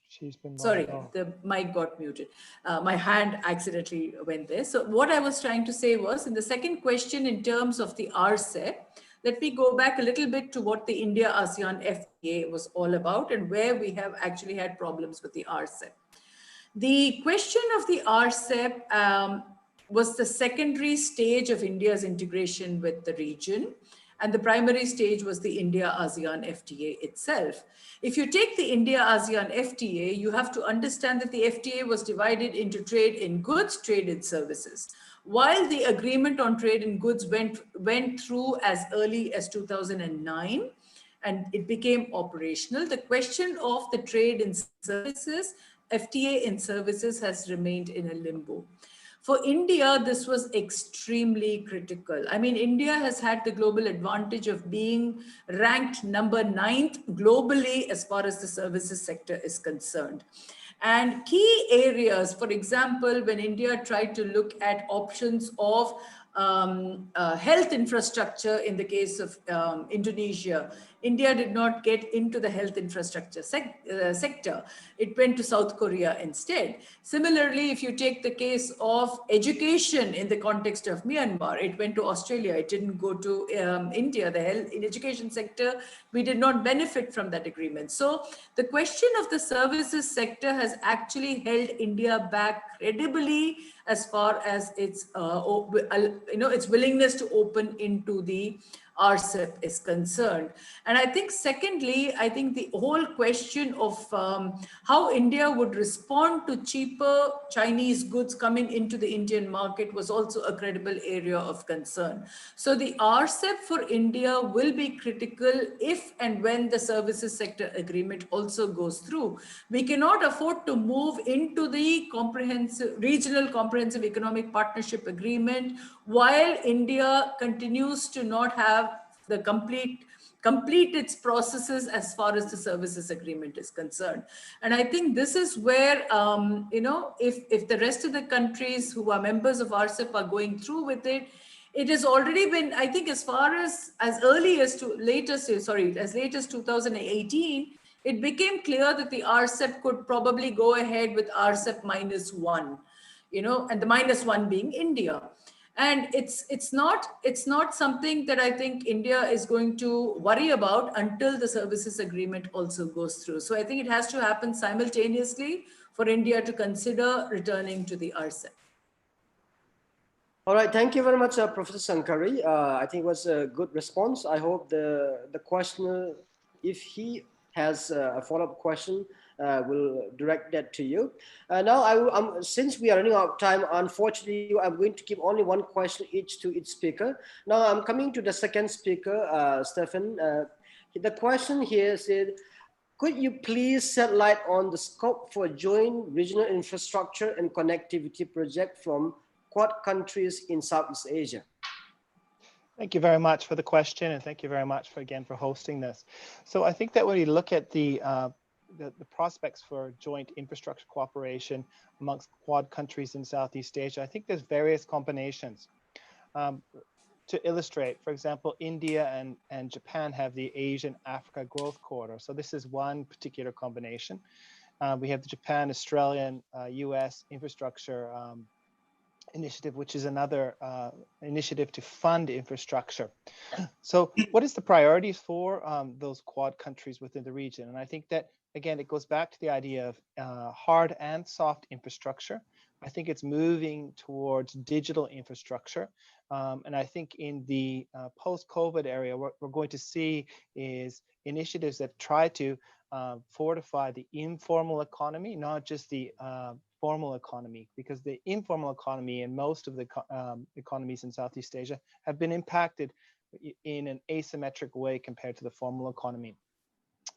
She's been Sorry, logged the mic got muted. My hand accidentally went there. So what I was trying to say was, in the second question in terms of the RCEP, let me go back a little bit to what the India-ASEAN FTA was all about and where we have actually had problems with the RCEP. The question of the RCEP was the secondary stage of India's integration with the region. And the primary stage was the India-ASEAN FTA itself. If you take the India-ASEAN FTA, you have to understand that the FTA was divided into trade in goods, trade in services. While the agreement on trade in goods went through as early as 2009, and it became operational, the question of the trade in services, FTA in services, has remained in a limbo. For India, this was extremely critical. I mean, India has had the global advantage of being ranked number 9th globally as far as the services sector is concerned. And key areas, for example, when India tried to look at options of health infrastructure in the case of Indonesia, India did not get into the health infrastructure sector. It went to South Korea instead. Similarly, if you take the case of education in the context of Myanmar, it went to Australia. It didn't go to India. The health in education sector, we did not benefit from that agreement. So the question of the services sector has actually held India back credibly as far as its its willingness to open into the RCEP is concerned. And I think secondly, I think the whole question of how India would respond to cheaper Chinese goods coming into the Indian market was also a credible area of concern. So the RCEP for India will be critical if and when the services sector agreement also goes through. We cannot afford to move into the regional comprehensive economic partnership agreement while India continues to not have the complete its processes as far as the services agreement is concerned. And I think this is where, if the rest of the countries who are members of RCEP are going through with it, it has already been, I think, as late as 2018, it became clear that the RCEP could probably go ahead with RCEP -1, and the -1 being India. And it's not something that I think India is going to worry about until the services agreement also goes through. So I think it has to happen simultaneously for India to consider returning to the RCEP. All right, thank you very much, Professor Sankari. I think it was a good response. I hope the questioner, if he has a follow-up question, will direct that to you. Now, since we are running out of time, unfortunately, I'm going to give only one question each to each speaker. Now, I'm coming to the second speaker, Stefan. The question here said, could you please shed light on the scope for joint regional infrastructure and connectivity project from Quad countries in Southeast Asia? Thank you very much for the question, and thank you very much again for hosting this. So I think that when we look at the prospects for joint infrastructure cooperation amongst Quad countries in Southeast Asia, I think there's various combinations. To illustrate, for example, India and Japan have the Asian-Africa Growth Corridor. So this is one particular combination. We have the Japan, Australian, US infrastructure initiative, which is another initiative to fund infrastructure. So what is the priorities for those Quad countries within the region? And I think that, again, it goes back to the idea of hard and soft infrastructure. I think it's moving towards digital infrastructure. And I think in the post-COVID area, what we're going to see is initiatives that try to fortify the informal economy, not just the formal economy, because the informal economy and most of the economies in Southeast Asia have been impacted in an asymmetric way compared to the formal economy.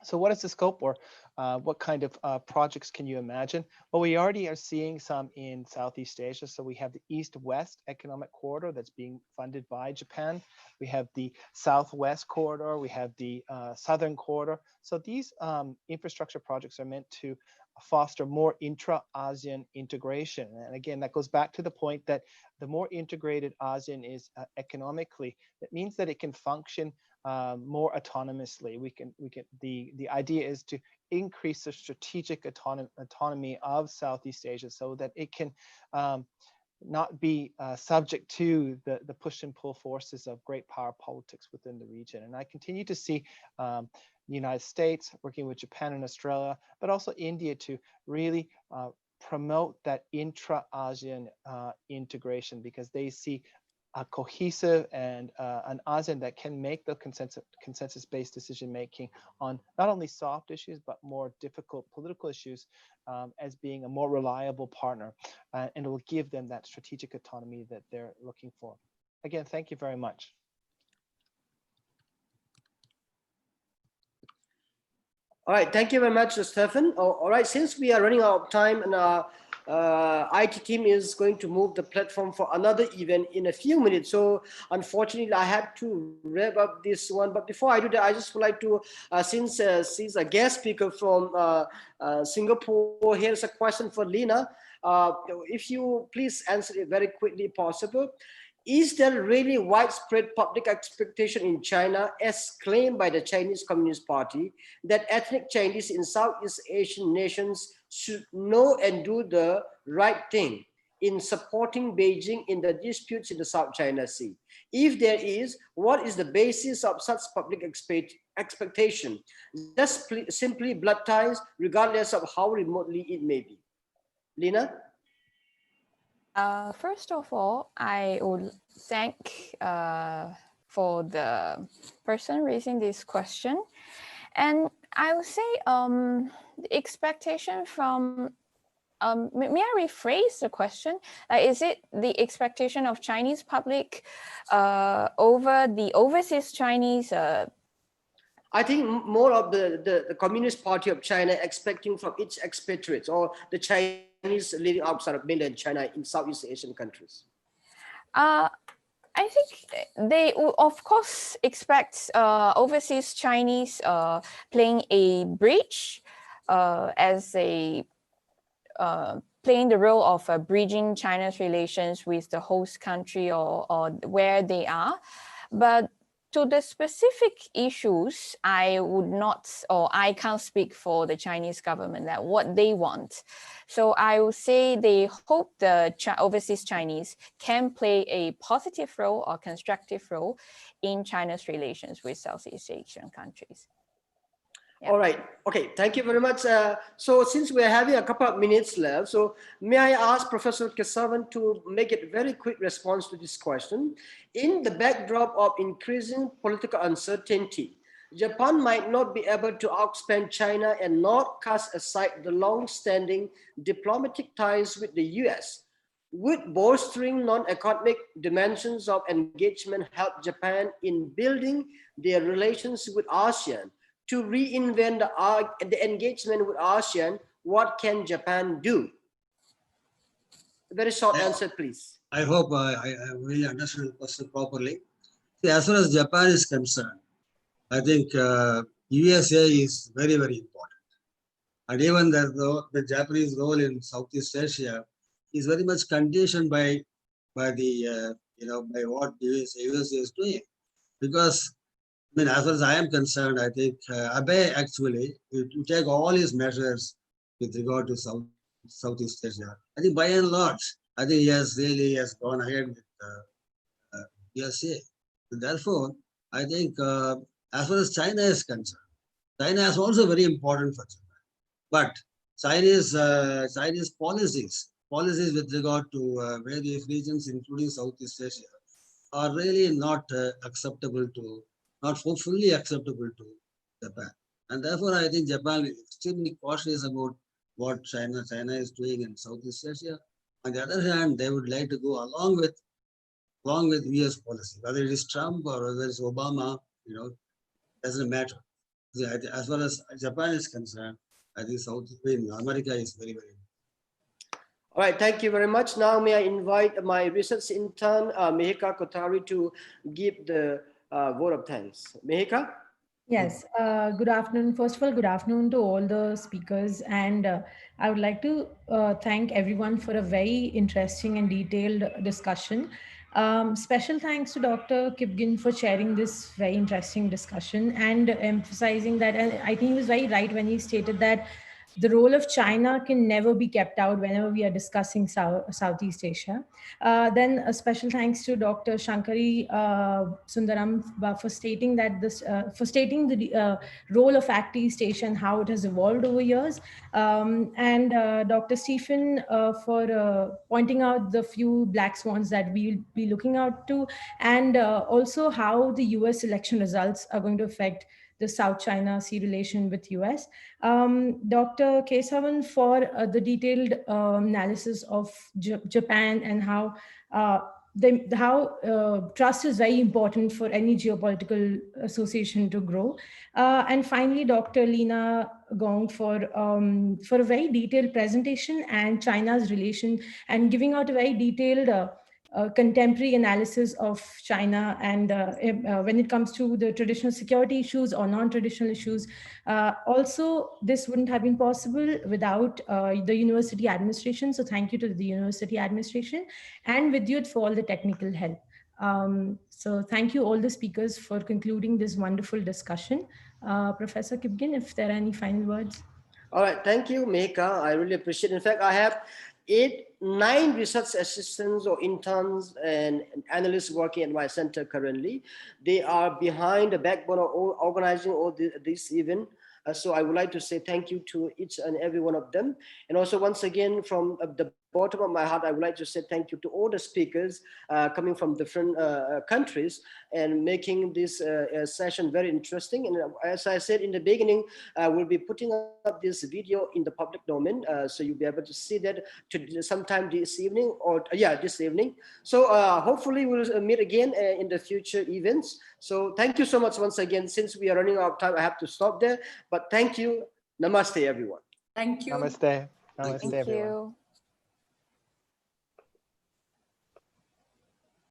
So what is the scope, or what kind of projects can you imagine? Well, we already are seeing some in Southeast Asia. So we have the East-West Economic Corridor that's being funded by Japan. We have the Southwest Corridor. We have the Southern Corridor. So these infrastructure projects are meant to foster more intra-ASEAN integration. And again, that goes back to the point that the more integrated ASEAN is economically, it means that it can function more autonomously. The idea is to increase the strategic autonomy of Southeast Asia so that it can not be subject to the push and pull forces of great power politics within the region. And I continue to see the United States working with Japan and Australia, but also India to really promote that intra-ASEAN integration, because they see a cohesive and an ASEAN that can make the consensus-based decision-making on not only soft issues, but more difficult political issues as being a more reliable partner. And it will give them that strategic autonomy that they're looking for. Again, thank you very much. All right, thank you very much, Stefan. All right, since we are running out of time and our IT team is going to move the platform for another event in a few minutes. So unfortunately, I had to wrap up this one. But before I do that, I just would like to, since she's a guest speaker from Singapore, here's a question for Lena. If you please answer it very quickly possible. Is there really widespread public expectation in China, as claimed by the Chinese Communist Party, that ethnic Chinese in Southeast Asian nations should know and do the right thing in supporting Beijing in the disputes in the South China Sea? If there is, what is the basis of such public expectation? Just simply blood ties, regardless of how remotely it may be. Lena? First of all, I would thank for the person raising this question. And I would say the expectation from, may I rephrase the question? Is it the expectation of Chinese public over the overseas Chinese? I think more of the Communist Party of China expecting from its expatriates or the Chinese living outside of mainland China in Southeast Asian countries. I think they will, of course, expect overseas Chinese playing a bridge as a playing the role of bridging China's relations with the host country or where they are. But to the specific issues, I would not, or I can't speak for the Chinese government that what they want. So I would say they hope the overseas Chinese can play a positive role or constructive role in China's relations with Southeast Asian countries. Yeah. All right. Okay. Thank you very much. So since we're having a couple of minutes left, so may I ask Professor Kesavan to make it very quick response to this question? In the backdrop of increasing political uncertainty, Japan might not be able to outspend China and not cast aside the long-standing diplomatic ties with the US. Would bolstering non-economic dimensions of engagement help Japan in building their relations with ASEAN? To reinvent the engagement with ASEAN, what can Japan do? A very short answer, please. I hope I really understood the question properly. See, as far as Japan is concerned, I think USA is very, very important. And even the Japanese role in Southeast Asia is very much conditioned by the by what USA is doing. Because I mean, as far as I am concerned, I think Abe actually to take all his measures with regard to Southeast Asia. I think by and large, I think he has gone ahead with USA. Therefore, I think as far as China is concerned, China is also very important for Japan. But Chinese policies with regard to various regions, including Southeast Asia, are really not acceptable to, not fully acceptable to Japan. And therefore, I think Japan is extremely cautious about what China is doing in Southeast Asia. On the other hand, they would like to go along with US policy, whether it is Trump or whether it's Obama, doesn't matter. As far as Japan is concerned, I think America is very, very important. All right, thank you very much. Now may I invite my research intern, Mehika Kotari, to give the vote of thanks. Mehika? Yes, good afternoon. First of all, good afternoon to all the speakers. And I would like to thank everyone for a very interesting and detailed discussion. Special thanks to Dr. Kipgin for sharing this very interesting discussion and emphasizing that, and I think he was very right when he stated that the role of China can never be kept out whenever we are discussing Southeast Asia. Then a special thanks to Dr. Shankari Sundaram for stating that the role of Act East Asia and how it has evolved over years, and Dr. Stephen for pointing out the few black swans that we'll be looking out to, and also how the US election results are going to affect the South China Sea relation with US. Dr. Kesavan for the detailed analysis of Japan and how trust is very important for any geopolitical association to grow. And finally, Dr. Lina Gong for a very detailed presentation and China's relation and giving out a very detailed contemporary analysis of China and when it comes to the traditional security issues or non-traditional issues. Also, this wouldn't have been possible without the university administration. So thank you to the university administration and Vidyut for all the technical help. So thank you all the speakers for concluding this wonderful discussion. Professor Kipgin, if there are any final words. All right, thank you, Mehika. I really appreciate it. In fact, I have 9 research assistants or interns and analysts working at my center currently. They are behind the backbone of organizing all this event. So I would like to say thank you to each and every one of them. And also once again, from the bottom of my heart, I would like to say thank you to all the speakers coming from different countries and making this session very interesting. And as I said in the beginning, we'll be putting up this video in the public domain. So you'll be able to see that sometime this evening or this evening. So hopefully we'll meet again in the future events. So thank you so much once again. Since we are running out of time, I have to stop there. But thank you. Namaste, everyone. Thank you. Namaste. Namaste, Thank everyone. you.